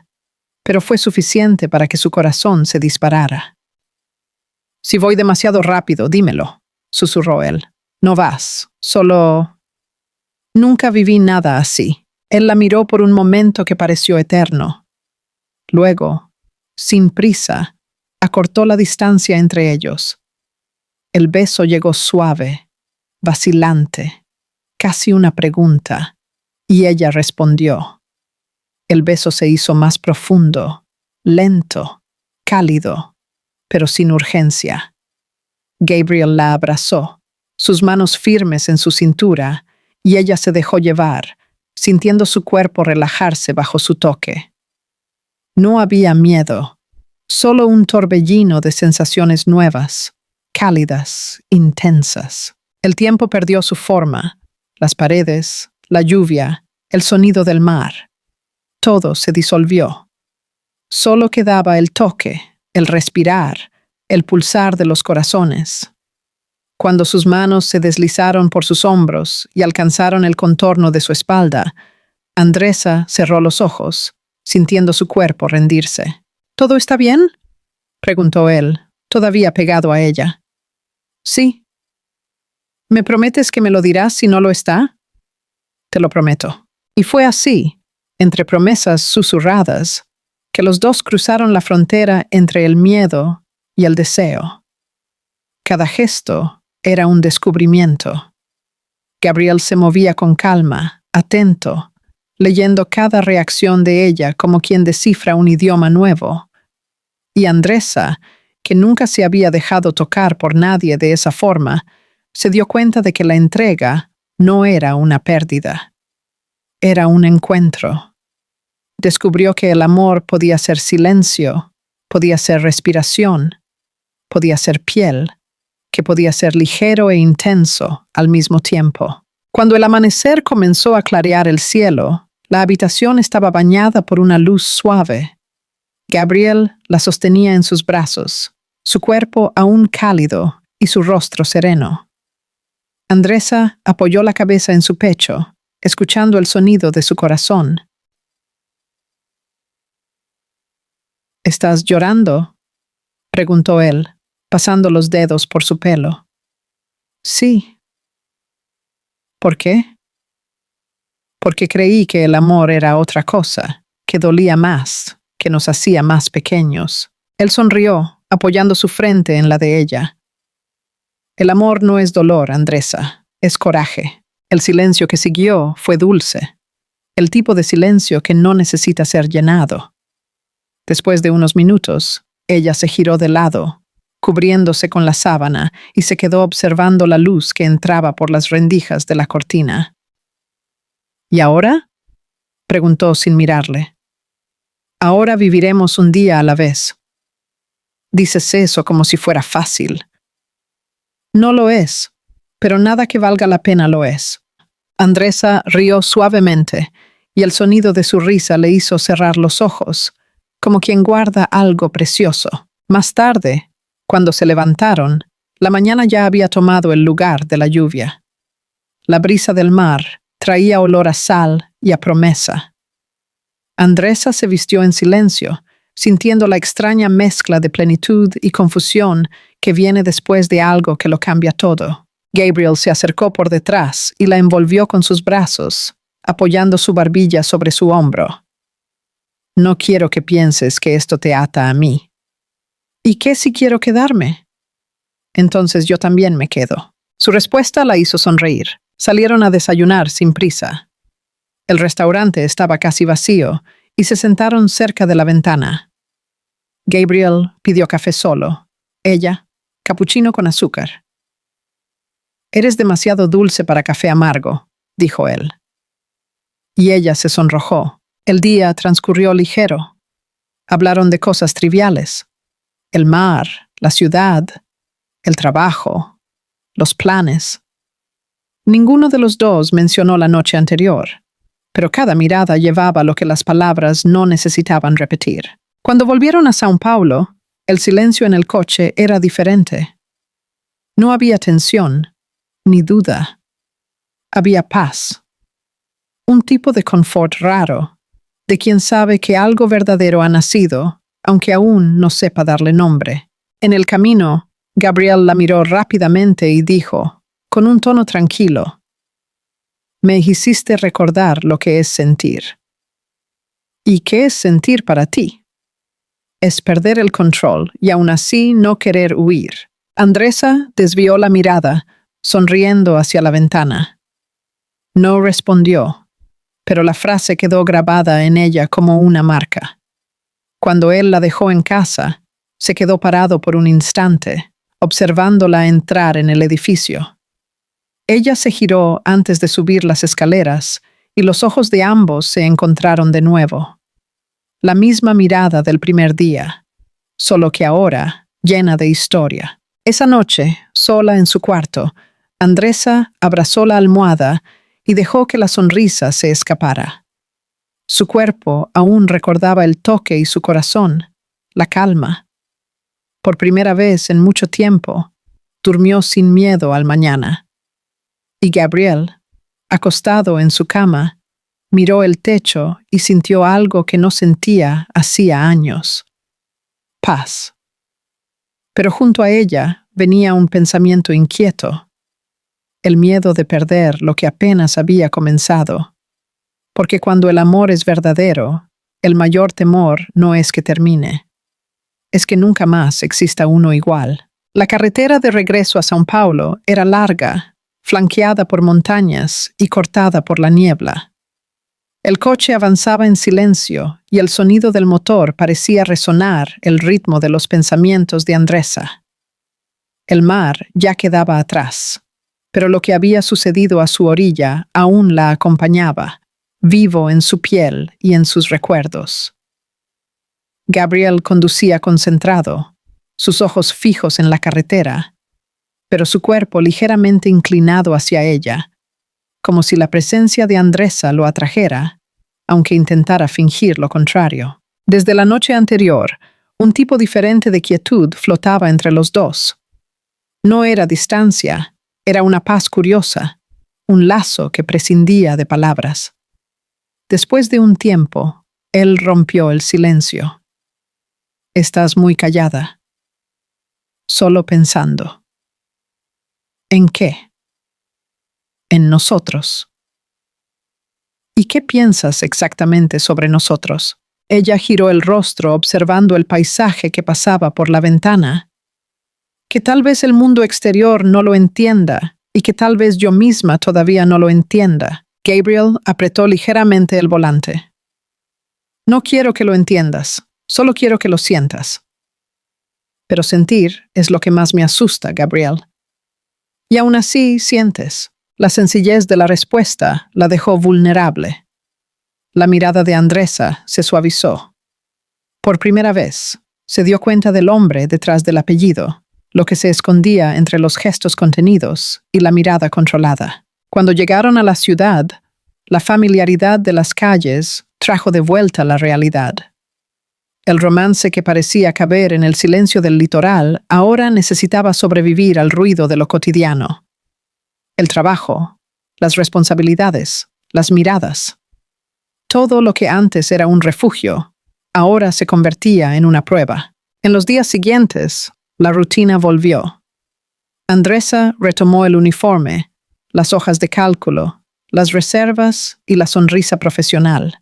S1: pero fue suficiente para que su corazón se disparara. «Si voy demasiado rápido, dímelo», susurró él. «No vas, solo...». Nunca viví nada así. Él la miró por un momento que pareció eterno. Luego, sin prisa, acortó la distancia entre ellos. El beso llegó suave, vacilante, casi una pregunta, y ella respondió. El beso se hizo más profundo, lento, cálido, pero sin urgencia. Gabriel la abrazó, sus manos firmes en su cintura, y ella se dejó llevar, sintiendo su cuerpo relajarse bajo su toque. No había miedo, solo un torbellino de sensaciones nuevas, cálidas, intensas. El tiempo perdió su forma, las paredes, la lluvia, el sonido del mar. Todo se disolvió. Solo quedaba el toque, el respirar, el pulsar de los corazones. Cuando sus manos se deslizaron por sus hombros y alcanzaron el contorno de su espalda, Andresa cerró los ojos, sintiendo su cuerpo rendirse. «¿Todo está bien?», preguntó él, todavía pegado a ella. «Sí». «¿Me prometes que me lo dirás si no lo está?». «Te lo prometo». Y fue así, entre promesas susurradas, que los dos cruzaron la frontera entre el miedo y el deseo. Cada gesto era un descubrimiento. Gabriel se movía con calma, atento, leyendo cada reacción de ella como quien descifra un idioma nuevo. Y Andresa, que nunca se había dejado tocar por nadie de esa forma, se dio cuenta de que la entrega no era una pérdida. Era un encuentro. Descubrió que el amor podía ser silencio, podía ser respiración, podía ser piel, que podía ser ligero e intenso al mismo tiempo. Cuando el amanecer comenzó a clarear el cielo, la habitación estaba bañada por una luz suave. Gabriel la sostenía en sus brazos, su cuerpo aún cálido y su rostro sereno. Andresa apoyó la cabeza en su pecho, escuchando el sonido de su corazón. «¿Estás llorando?», preguntó él, pasando los dedos por su pelo. «Sí». «¿Por qué?». «Porque creí que el amor era otra cosa, que dolía más, que nos hacía más pequeños». Él sonrió, apoyando su frente en la de ella. «El amor no es dolor, Andresa, es coraje». El silencio que siguió fue dulce, el tipo de silencio que no necesita ser llenado. Después de unos minutos, ella se giró de lado, cubriéndose con la sábana, y se quedó observando la luz que entraba por las rendijas de la cortina. «¿Y ahora?», preguntó sin mirarle. «Ahora viviremos un día a la vez». Dices eso como si fuera fácil. No lo es, pero nada que valga la pena lo es. Andresa rió suavemente, y el sonido de su risa le hizo cerrar los ojos, como quien guarda algo precioso. Más tarde, cuando se levantaron, la mañana ya había tomado el lugar de la lluvia. La brisa del mar traía olor a sal y a promesa. Andresa se vistió en silencio, sintiendo la extraña mezcla de plenitud y confusión que viene después de algo que lo cambia todo. Gabriel se acercó por detrás y la envolvió con sus brazos, apoyando su barbilla sobre su hombro. «No quiero que pienses que esto te ata a mí». «¿Y qué si quiero quedarme?». «Entonces yo también me quedo». Su respuesta la hizo sonreír. Salieron a desayunar sin prisa. El restaurante estaba casi vacío y se sentaron cerca de la ventana. Gabriel pidió café solo. Ella, Capuchino con azúcar. Eres demasiado dulce para café amargo, dijo él. Y ella se sonrojó. El día transcurrió ligero. Hablaron de cosas triviales. El mar, la ciudad, el trabajo, los planes. Ninguno de los dos mencionó la noche anterior, pero cada mirada llevaba lo que las palabras no necesitaban repetir. Cuando volvieron a São Paulo, el silencio en el coche era diferente. No había tensión, ni duda. Había paz. Un tipo de confort raro, de quien sabe que algo verdadero ha nacido, aunque aún no sepa darle nombre. En el camino, Gabriel la miró rápidamente y dijo, con un tono tranquilo, «Me hiciste recordar lo que es sentir». ¿Y qué es sentir para ti? Es perder el control y aún así no querer huir. Andresa desvió la mirada, sonriendo hacia la ventana. No respondió, pero la frase quedó grabada en ella como una marca. Cuando él la dejó en casa, se quedó parado por un instante, observándola entrar en el edificio. Ella se giró antes de subir las escaleras y los ojos de ambos se encontraron de nuevo. La misma mirada del primer día, solo que ahora llena de historia. Esa noche, sola en su cuarto, Andresa abrazó la almohada y dejó que la sonrisa se escapara. Su cuerpo aún recordaba el toque y su corazón, la calma. Por primera vez en mucho tiempo, durmió sin miedo al mañana. Y Gabriel, acostado en su cama, miró el techo y sintió algo que no sentía hacía años. Paz. Pero junto a ella venía un pensamiento inquieto. El miedo de perder lo que apenas había comenzado. Porque cuando el amor es verdadero, el mayor temor no es que termine. Es que nunca más exista uno igual. La carretera de regreso a São Paulo era larga, flanqueada por montañas y cortada por la niebla. El coche avanzaba en silencio y el sonido del motor parecía resonar el ritmo de los pensamientos de Andresa. El mar ya quedaba atrás, pero lo que había sucedido a su orilla aún la acompañaba, vivo en su piel y en sus recuerdos. Gabriel conducía concentrado, sus ojos fijos en la carretera, pero su cuerpo ligeramente inclinado hacia ella, como si la presencia de Andresa lo atrajera, aunque intentara fingir lo contrario. Desde la noche anterior, un tipo diferente de quietud flotaba entre los dos. No era distancia, era una paz curiosa, un lazo que prescindía de palabras. Después de un tiempo, él rompió el silencio. Estás muy callada. Solo pensando. ¿En qué? En nosotros. ¿Y qué piensas exactamente sobre nosotros? Ella giró el rostro observando el paisaje que pasaba por la ventana. Que tal vez el mundo exterior no lo entienda y que tal vez yo misma todavía no lo entienda. Gabriel apretó ligeramente el volante. No quiero que lo entiendas, solo quiero que lo sientas. Pero sentir es lo que más me asusta, Gabriel. Y aún así sientes. La sencillez de la respuesta la dejó vulnerable. La mirada de Andresa se suavizó. Por primera vez, se dio cuenta del hombre detrás del apellido, lo que se escondía entre los gestos contenidos y la mirada controlada. Cuando llegaron a la ciudad, la familiaridad de las calles trajo de vuelta la realidad. El romance que parecía caber en el silencio del litoral ahora necesitaba sobrevivir al ruido de lo cotidiano. El trabajo, las responsabilidades, las miradas. Todo lo que antes era un refugio, ahora se convertía en una prueba. En los días siguientes, la rutina volvió. Andresa retomó el uniforme, las hojas de cálculo, las reservas y la sonrisa profesional.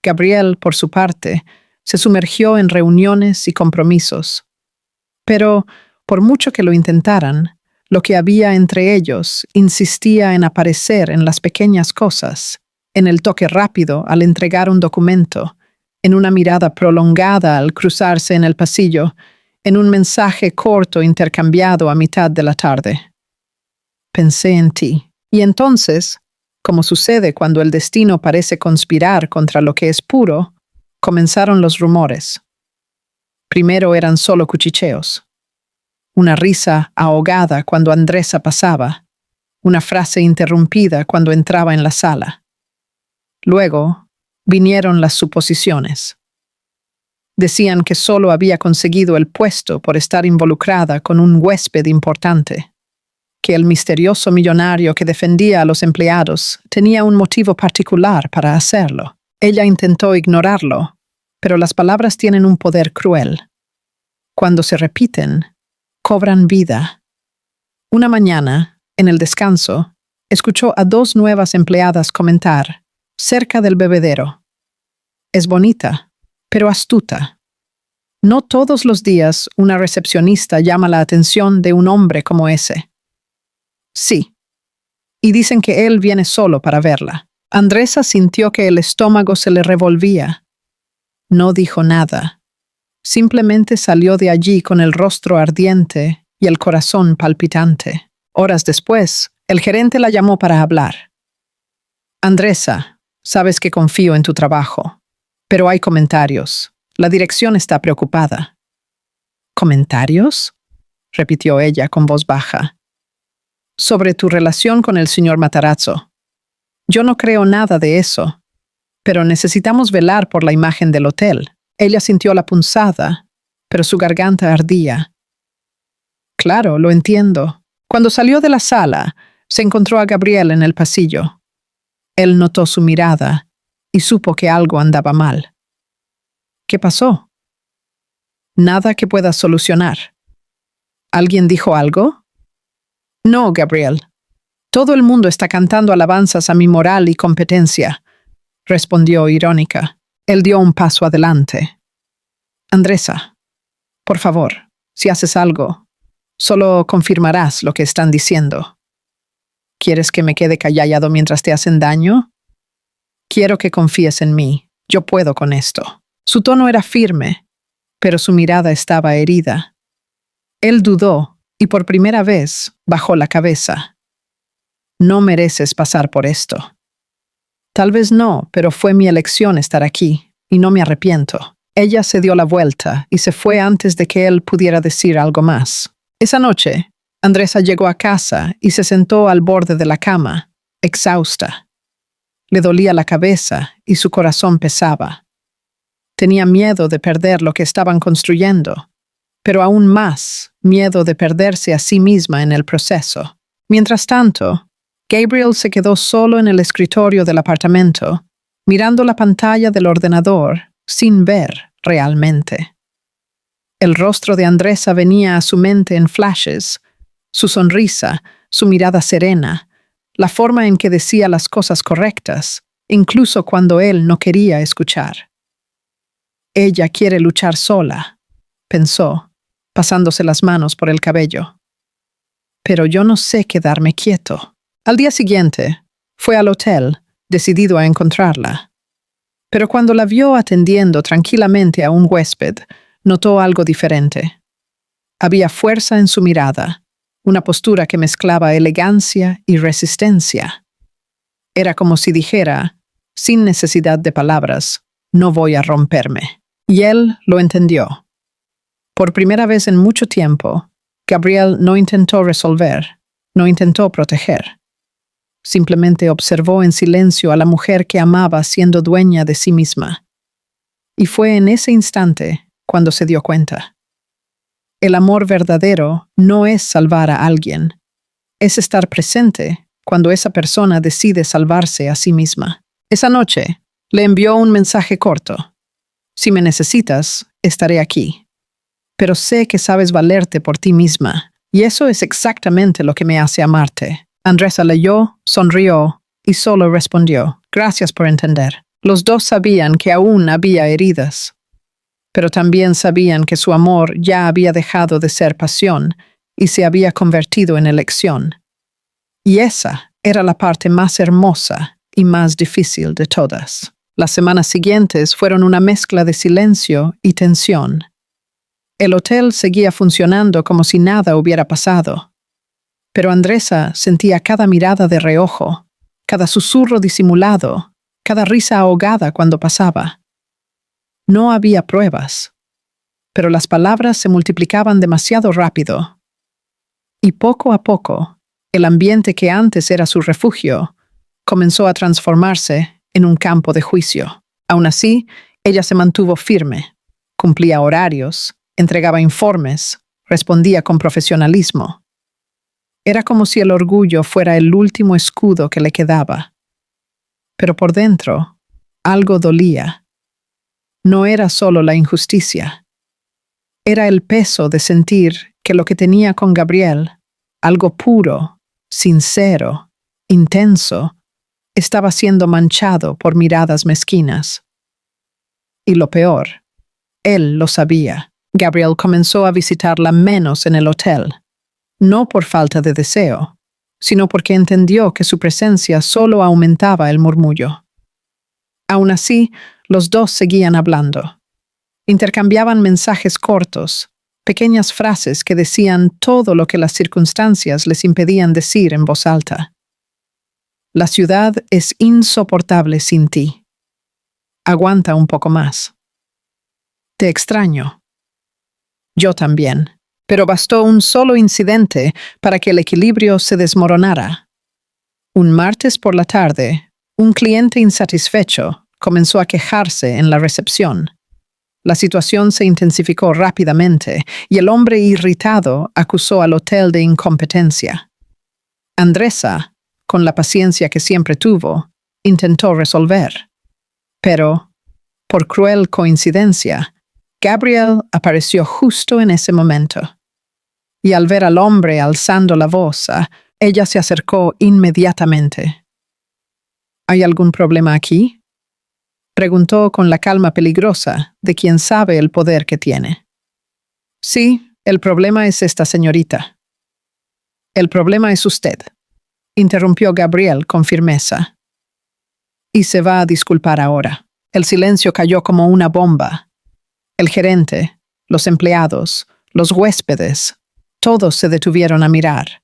S1: Gabriel, por su parte, se sumergió en reuniones y compromisos. Pero, por mucho que lo intentaran, lo que había entre ellos insistía en aparecer en las pequeñas cosas, en el toque rápido al entregar un documento, en una mirada prolongada al cruzarse en el pasillo, en un mensaje corto intercambiado a mitad de la tarde. Pensé en ti. Y entonces, como sucede cuando el destino parece conspirar contra lo que es puro, comenzaron los rumores. Primero eran solo cuchicheos. Una risa ahogada cuando Andresa pasaba, una frase interrumpida cuando entraba en la sala. Luego vinieron las suposiciones. Decían que solo había conseguido el puesto por estar involucrada con un huésped importante, que el misterioso millonario que defendía a los empleados tenía un motivo particular para hacerlo. Ella intentó ignorarlo, pero las palabras tienen un poder cruel. Cuando se repiten, cobran vida. Una mañana, en el descanso, escuchó a 2 nuevas empleadas comentar, cerca del bebedero: es bonita, pero astuta. No todos los días una recepcionista llama la atención de un hombre como ese. Sí, y dicen que él viene solo para verla. Andresa sintió que el estómago se le revolvía. No dijo nada. Simplemente salió de allí con el rostro ardiente y el corazón palpitante. Horas después, el gerente la llamó para hablar. Andresa, sabes que confío en tu trabajo, pero hay comentarios. La dirección está preocupada. ¿Comentarios?, repitió ella con voz baja. Sobre tu relación con el señor Matarazzo. Yo no creo nada de eso, pero necesitamos velar por la imagen del hotel. Ella sintió la punzada, pero su garganta ardía. Claro, lo entiendo. Cuando salió de la sala, se encontró a Gabriel en el pasillo. Él notó su mirada y supo que algo andaba mal. ¿Qué pasó? Nada que pueda solucionar. ¿Alguien dijo algo? No, Gabriel. Todo el mundo está cantando alabanzas a mi moral y competencia, respondió irónica. Él dio un paso adelante. Andresa, por favor, si haces algo, solo confirmarás lo que están diciendo. ¿Quieres que me quede callado mientras te hacen daño? Quiero que confíes en mí. Yo puedo con esto. Su tono era firme, pero su mirada estaba herida. Él dudó y por primera vez bajó la cabeza. No mereces pasar por esto. Tal vez no, pero fue mi elección estar aquí, y no me arrepiento. Ella se dio la vuelta y se fue antes de que él pudiera decir algo más. Esa noche, Andresa llegó a casa y se sentó al borde de la cama, exhausta. Le dolía la cabeza y su corazón pesaba. Tenía miedo de perder lo que estaban construyendo, pero aún más miedo de perderse a sí misma en el proceso. Mientras tanto, Gabriel se quedó solo en el escritorio del apartamento, mirando la pantalla del ordenador sin ver realmente. El rostro de Andresa venía a su mente en flashes, su sonrisa, su mirada serena, la forma en que decía las cosas correctas, incluso cuando él no quería escuchar. Ella quiere luchar sola, pensó, pasándose las manos por el cabello. Pero yo no sé quedarme quieto. Al día siguiente, fue al hotel, decidido a encontrarla. Pero cuando la vio atendiendo tranquilamente a un huésped, notó algo diferente. Había fuerza en su mirada, una postura que mezclaba elegancia y resistencia. Era como si dijera, sin necesidad de palabras, no voy a romperme. Y él lo entendió. Por primera vez en mucho tiempo, Gabriel no intentó resolver, no intentó proteger. Simplemente observó en silencio a la mujer que amaba siendo dueña de sí misma. Y fue en ese instante cuando se dio cuenta. El amor verdadero no es salvar a alguien, es estar presente cuando esa persona decide salvarse a sí misma. Esa noche, le envió un mensaje corto. Si me necesitas, estaré aquí. Pero sé que sabes valerte por ti misma, y eso es exactamente lo que me hace amarte. Andresa leyó, sonrió y solo respondió, gracias por entender. Los dos sabían que aún había heridas, pero también sabían que su amor ya había dejado de ser pasión y se había convertido en elección. Y esa era la parte más hermosa y más difícil de todas. Las semanas siguientes fueron una mezcla de silencio y tensión. El hotel seguía funcionando como si nada hubiera pasado. Pero Andresa sentía cada mirada de reojo, cada susurro disimulado, cada risa ahogada cuando pasaba. No había pruebas, pero las palabras se multiplicaban demasiado rápido. Y poco a poco, el ambiente que antes era su refugio comenzó a transformarse en un campo de juicio. Aún así, ella se mantuvo firme, cumplía horarios, entregaba informes, respondía con profesionalismo. Era como si el orgullo fuera el último escudo que le quedaba. Pero por dentro, algo dolía. No era solo la injusticia. Era el peso de sentir que lo que tenía con Gabriel, algo puro, sincero, intenso, estaba siendo manchado por miradas mezquinas. Y lo peor, él lo sabía. Gabriel comenzó a visitarla menos en el hotel. No por falta de deseo, sino porque entendió que su presencia solo aumentaba el murmullo. Aún así, los dos seguían hablando. Intercambiaban mensajes cortos, pequeñas frases que decían todo lo que las circunstancias les impedían decir en voz alta. La ciudad es insoportable sin ti. Aguanta un poco más. Te extraño. Yo también. Pero bastó un solo incidente para que el equilibrio se desmoronara. Un martes por la tarde, un cliente insatisfecho comenzó a quejarse en la recepción. La situación se intensificó rápidamente y el hombre irritado acusó al hotel de incompetencia. Andresa, con la paciencia que siempre tuvo, intentó resolver. Pero, por cruel coincidencia, Gabriel apareció justo en ese momento. Y al ver al hombre alzando la voz, ella se acercó inmediatamente. ¿Hay algún problema aquí?, preguntó con la calma peligrosa de quien sabe el poder que tiene. Sí, el problema es esta señorita. El problema es usted, interrumpió Gabriel con firmeza. Y se va a disculpar ahora. El silencio cayó como una bomba. El gerente, los empleados, los huéspedes, todos se detuvieron a mirar.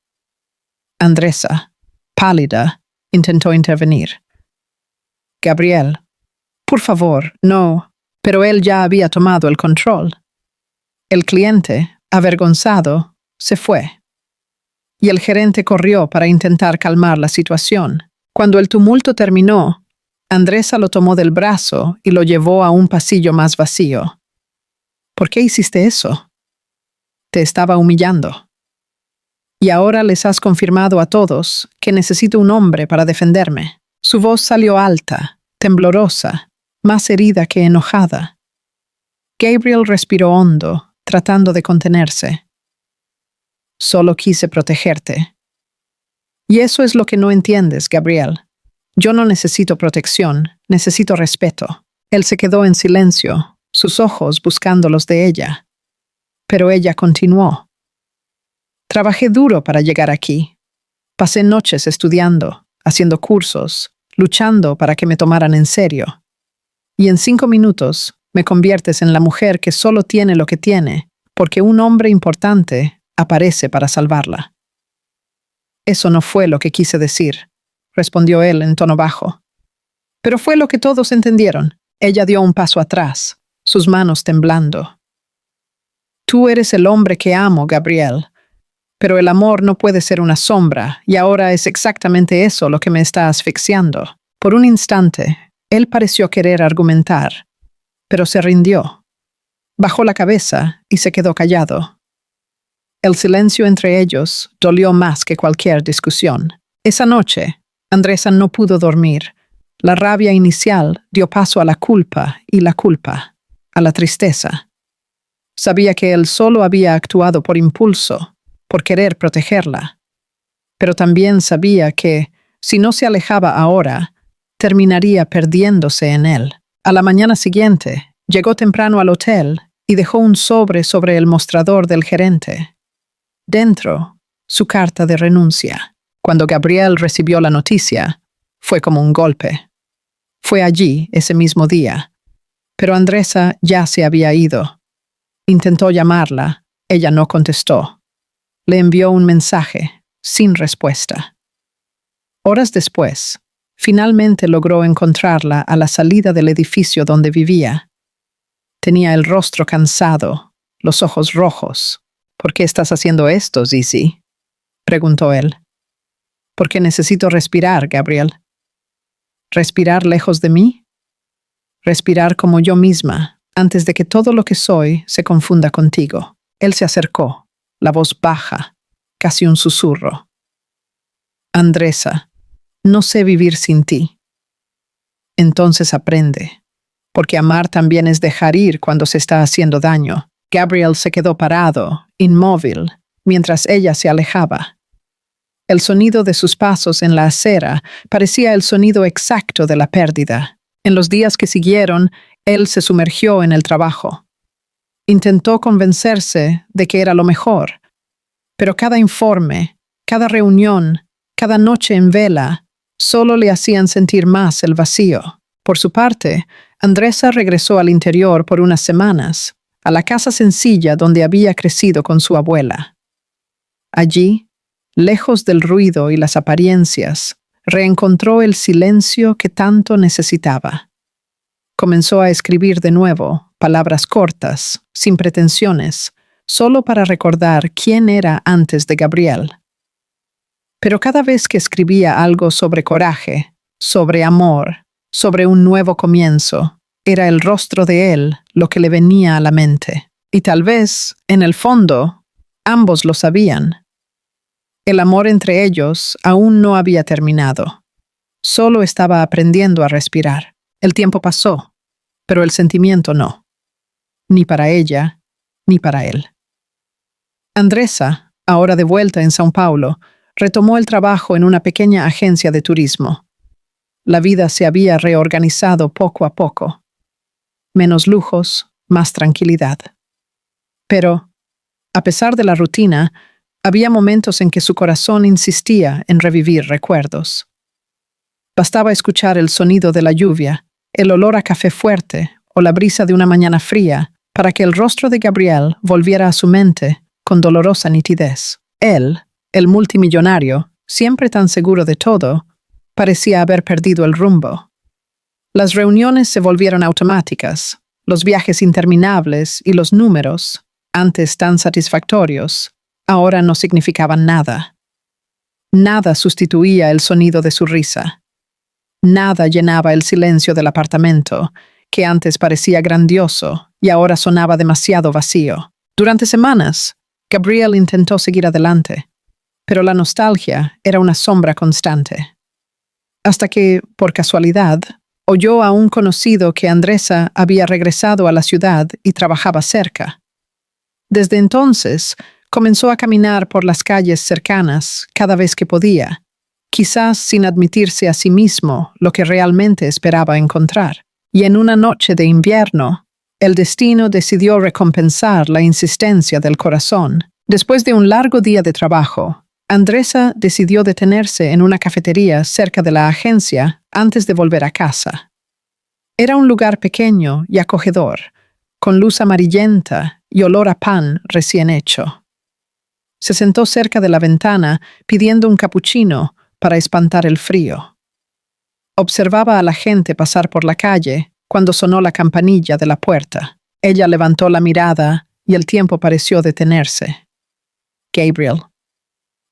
S1: Andresa, pálida, intentó intervenir. Gabriel, por favor, no, pero él ya había tomado el control. El cliente, avergonzado, se fue. Y el gerente corrió para intentar calmar la situación. Cuando el tumulto terminó, Andresa lo tomó del brazo y lo llevó a un pasillo más vacío. ¿Por qué hiciste eso? Te estaba humillando. Y ahora les has confirmado a todos que necesito un hombre para defenderme. Su voz salió alta, temblorosa, más herida que enojada. Gabriel respiró hondo, tratando de contenerse. Solo quise protegerte. Y eso es lo que no entiendes, Gabriel. Yo no necesito protección, necesito respeto. Él se quedó en silencio, sus ojos buscando los de ella. Pero ella continuó. Trabajé duro para llegar aquí. Pasé noches estudiando, haciendo cursos, luchando para que me tomaran en serio. Y en 5 minutos me conviertes en la mujer que solo tiene lo que tiene, porque un hombre importante aparece para salvarla. Eso no fue lo que quise decir, respondió él en tono bajo. Pero fue lo que todos entendieron. Ella dio un paso atrás, sus manos temblando. Tú eres el hombre que amo, Gabriel. Pero el amor no puede ser una sombra, y ahora es exactamente eso lo que me está asfixiando. Por un instante, él pareció querer argumentar, pero se rindió. Bajó la cabeza y se quedó callado. El silencio entre ellos dolió más que cualquier discusión. Esa noche, Andresa no pudo dormir. La rabia inicial dio paso a la culpa y la culpa, a la tristeza. Sabía que él solo había actuado por impulso, por querer protegerla. Pero también sabía que, si no se alejaba ahora, terminaría perdiéndose en él. A la mañana siguiente, llegó temprano al hotel y dejó un sobre el mostrador del gerente. Dentro, su carta de renuncia. Cuando Gabriel recibió la noticia, fue como un golpe. Fue allí ese mismo día, pero Andresa ya se había ido. Intentó llamarla. Ella no contestó. Le envió un mensaje, sin respuesta. Horas después, finalmente logró encontrarla a la salida del edificio donde vivía. Tenía el rostro cansado, los ojos rojos. ¿Por qué estás haciendo esto, Zizi?, preguntó él. Porque necesito respirar, Gabriel. ¿Respirar lejos de mí? Respirar como yo misma, antes de que todo lo que soy se confunda contigo. Él se acercó, la voz baja, casi un susurro. Andresa, no sé vivir sin ti. Entonces aprende, porque amar también es dejar ir cuando se está haciendo daño. Gabriel se quedó parado, inmóvil, mientras ella se alejaba. El sonido de sus pasos en la acera parecía el sonido exacto de la pérdida. En los días que siguieron, él se sumergió en el trabajo. Intentó convencerse de que era lo mejor, pero cada informe, cada reunión, cada noche en vela, solo le hacían sentir más el vacío. Por su parte, Andresa regresó al interior por unas semanas, a la casa sencilla donde había crecido con su abuela. Allí, lejos del ruido y las apariencias, reencontró el silencio que tanto necesitaba. Comenzó a escribir de nuevo, palabras cortas, sin pretensiones, solo para recordar quién era antes de Gabriel. Pero cada vez que escribía algo sobre coraje, sobre amor, sobre un nuevo comienzo, era el rostro de él lo que le venía a la mente. Y tal vez, en el fondo, ambos lo sabían. El amor entre ellos aún no había terminado. Solo estaba aprendiendo a respirar. El tiempo pasó, pero el sentimiento no. Ni para ella, ni para él. Andresa, ahora de vuelta en São Paulo, retomó el trabajo en una pequeña agencia de turismo. La vida se había reorganizado poco a poco. Menos lujos, más tranquilidad. Pero, a pesar de la rutina, había momentos en que su corazón insistía en revivir recuerdos. Bastaba escuchar el sonido de la lluvia, el olor a café fuerte o la brisa de una mañana fría para que el rostro de Gabriel volviera a su mente con dolorosa nitidez. Él, el multimillonario, siempre tan seguro de todo, parecía haber perdido el rumbo. Las reuniones se volvieron automáticas, los viajes interminables y los números, antes tan satisfactorios, ahora no significaban nada. Nada sustituía el sonido de su risa. Nada llenaba el silencio del apartamento, que antes parecía grandioso y ahora sonaba demasiado vacío. Durante semanas, Gabriel intentó seguir adelante, pero la nostalgia era una sombra constante. Hasta que, por casualidad, oyó a un conocido que Andresa había regresado a la ciudad y trabajaba cerca. Desde entonces, comenzó a caminar por las calles cercanas cada vez que podía, quizás sin admitirse a sí mismo lo que realmente esperaba encontrar. Y en una noche de invierno, el destino decidió recompensar la insistencia del corazón. Después de un largo día de trabajo, Andresa decidió detenerse en una cafetería cerca de la agencia antes de volver a casa. Era un lugar pequeño y acogedor, con luz amarillenta y olor a pan recién hecho. Se sentó cerca de la ventana pidiendo un capuchino para espantar el frío. Observaba a la gente pasar por la calle cuando sonó la campanilla de la puerta. Ella levantó la mirada y el tiempo pareció detenerse. Gabriel.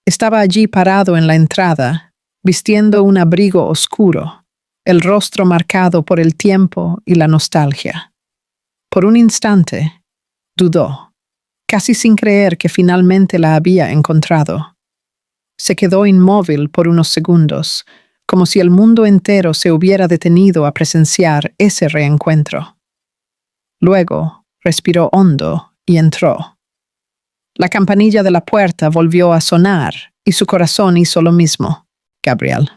S1: Estaba allí parado en la entrada, vistiendo un abrigo oscuro, el rostro marcado por el tiempo y la nostalgia. Por un instante, dudó, casi sin creer que finalmente la había encontrado. Se quedó inmóvil por unos segundos, como si el mundo entero se hubiera detenido a presenciar ese reencuentro. Luego, respiró hondo y entró. La campanilla de la puerta volvió a sonar y su corazón hizo lo mismo. Gabriel.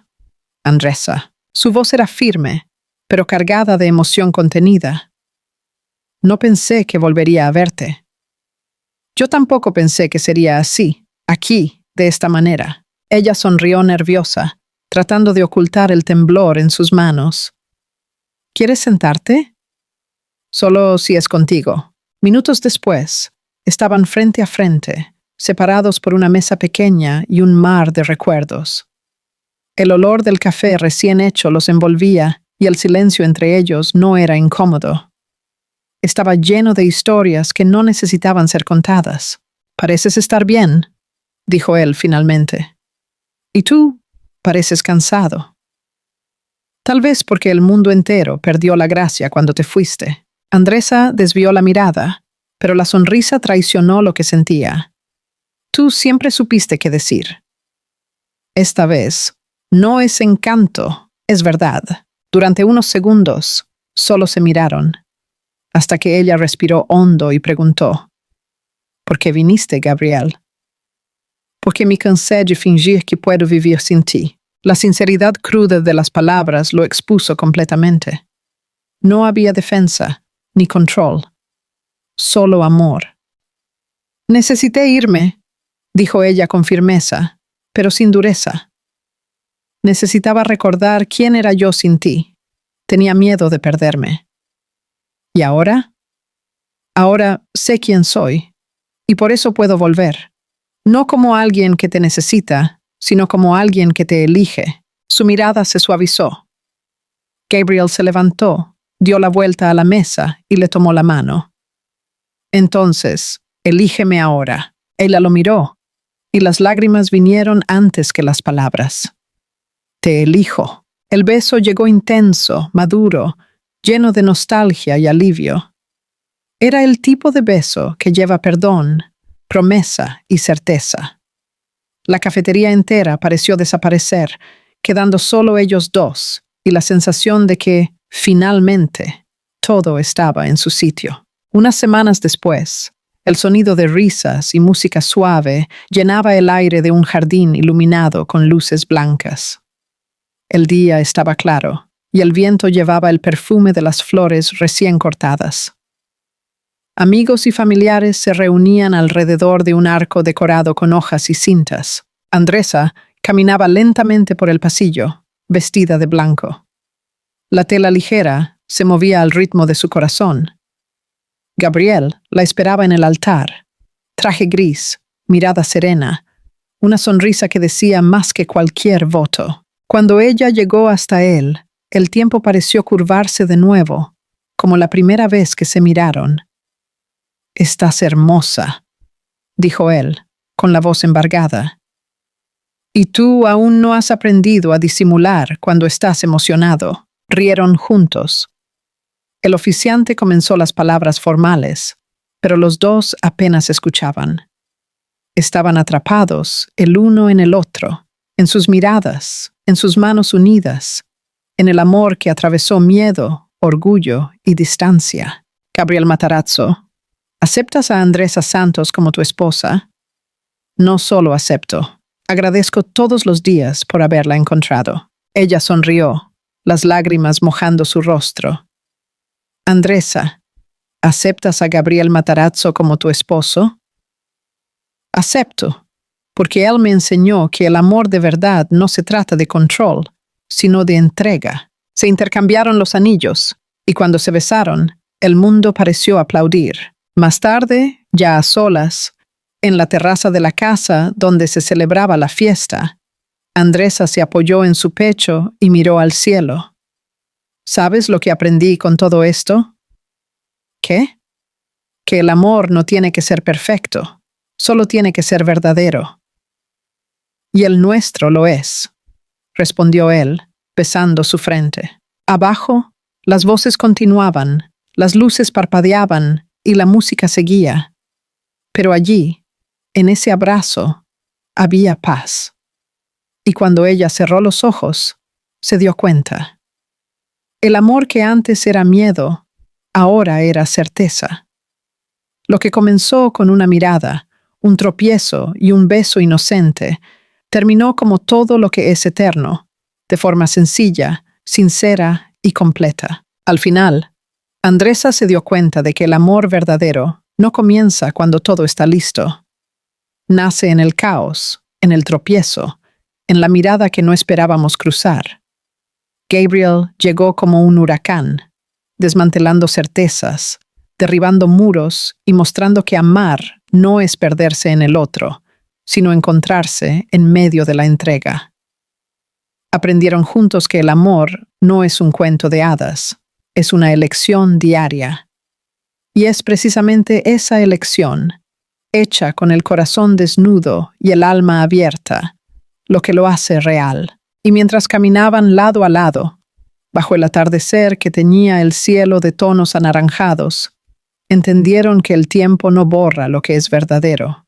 S1: Andresa. Su voz era firme, pero cargada de emoción contenida. No pensé que volvería a verte. Yo tampoco pensé que sería así, aquí, de esta manera. Ella sonrió nerviosa, tratando de ocultar el temblor en sus manos. ¿Quieres sentarte? Solo si es contigo, Minutos después, estaban frente a frente, separados por una mesa pequeña y un mar de recuerdos. El olor del café recién hecho los envolvía y el silencio entre ellos no era incómodo. Estaba lleno de historias que no necesitaban ser contadas. «Pareces estar bien», dijo él finalmente. «Y tú pareces cansado». «Tal vez porque el mundo entero perdió la gracia cuando te fuiste». Andresa desvió la mirada, pero la sonrisa traicionó lo que sentía. «Tú siempre supiste qué decir». Esta vez, no es encanto, es verdad. Durante unos segundos, solo se miraron, hasta que ella respiró hondo y preguntó: «¿Por qué viniste, Gabriel?» «Porque me cansé de fingir que puedo vivir sin ti». La sinceridad cruda de las palabras lo expuso completamente. No había defensa, ni control. Solo amor. «Necesité irme», dijo ella con firmeza, pero sin dureza. «Necesitaba recordar quién era yo sin ti. Tenía miedo de perderme. ¿Y ahora? Ahora sé quién soy, y por eso puedo volver. No como alguien que te necesita, sino como alguien que te elige». Su mirada se suavizó. Gabriel se levantó, dio la vuelta a la mesa y le tomó la mano. «Entonces, elígeme ahora». Ella lo miró, y las lágrimas vinieron antes que las palabras. «Te elijo». El beso llegó intenso, maduro, lleno de nostalgia y alivio. Era el tipo de beso que lleva perdón, promesa y certeza. La cafetería entera pareció desaparecer, quedando solo ellos dos, y la sensación de que, finalmente, todo estaba en su sitio. Unas semanas después, el sonido de risas y música suave llenaba el aire de un jardín iluminado con luces blancas. El día estaba claro, y el viento llevaba el perfume de las flores recién cortadas. Amigos y familiares se reunían alrededor de un arco decorado con hojas y cintas. Andresa caminaba lentamente por el pasillo, vestida de blanco. La tela ligera se movía al ritmo de su corazón. Gabriel la esperaba en el altar, traje gris, mirada serena, una sonrisa que decía más que cualquier voto. Cuando ella llegó hasta él, el tiempo pareció curvarse de nuevo, como la primera vez que se miraron. «Estás hermosa», dijo él, con la voz embargada. «Y tú aún no has aprendido a disimular cuando estás emocionado». Rieron juntos. El oficiante comenzó las palabras formales, pero los dos apenas escuchaban. Estaban atrapados el uno en el otro, en sus miradas, en sus manos unidas, en el amor que atravesó miedo, orgullo y distancia. «Gabriel Matarazzo, ¿aceptas a Andresa Santos como tu esposa?» «No solo acepto, agradezco todos los días por haberla encontrado». Ella sonrió, las lágrimas mojando su rostro. «Andresa, ¿aceptas a Gabriel Matarazzo como tu esposo?» «Acepto, porque él me enseñó que el amor de verdad no se trata de control, sino de entrega». Se intercambiaron los anillos, y cuando se besaron, el mundo pareció aplaudir. Más tarde, ya a solas, en la terraza de la casa donde se celebraba la fiesta, Andresa se apoyó en su pecho y miró al cielo. «¿Sabes lo que aprendí con todo esto?» «¿Qué?» «Que el amor no tiene que ser perfecto, solo tiene que ser verdadero». «Y el nuestro lo es», respondió él, besando su frente. Abajo, las voces continuaban, las luces parpadeaban y la música seguía. Pero allí, en ese abrazo, había paz. Y cuando ella cerró los ojos, se dio cuenta. El amor que antes era miedo, ahora era certeza. Lo que comenzó con una mirada, un tropiezo y un beso inocente, terminó como todo lo que es eterno, de forma sencilla, sincera y completa. Al final, Andresa se dio cuenta de que el amor verdadero no comienza cuando todo está listo. Nace en el caos, en el tropiezo, en la mirada que no esperábamos cruzar. Gabriel llegó como un huracán, desmantelando certezas, derribando muros y mostrando que amar no es perderse en el otro, sino encontrarse en medio de la entrega. Aprendieron juntos que el amor no es un cuento de hadas, es una elección diaria. Y es precisamente esa elección, hecha con el corazón desnudo y el alma abierta, lo que lo hace real. Y mientras caminaban lado a lado, bajo el atardecer que teñía el cielo de tonos anaranjados, entendieron que el tiempo no borra lo que es verdadero.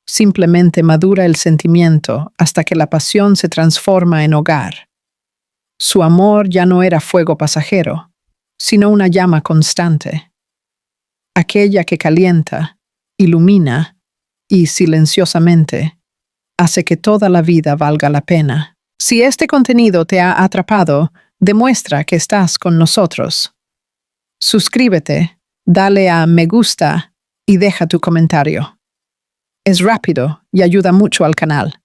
S1: Simplemente madura el sentimiento hasta que la pasión se transforma en hogar. Su amor ya no era fuego pasajero, sino una llama constante, aquella que calienta, ilumina y, silenciosamente, hace que toda la vida valga la pena. Si este contenido te ha atrapado, demuestra que estás con nosotros. Suscríbete, dale a me gusta y deja tu comentario. Es rápido y ayuda mucho al canal.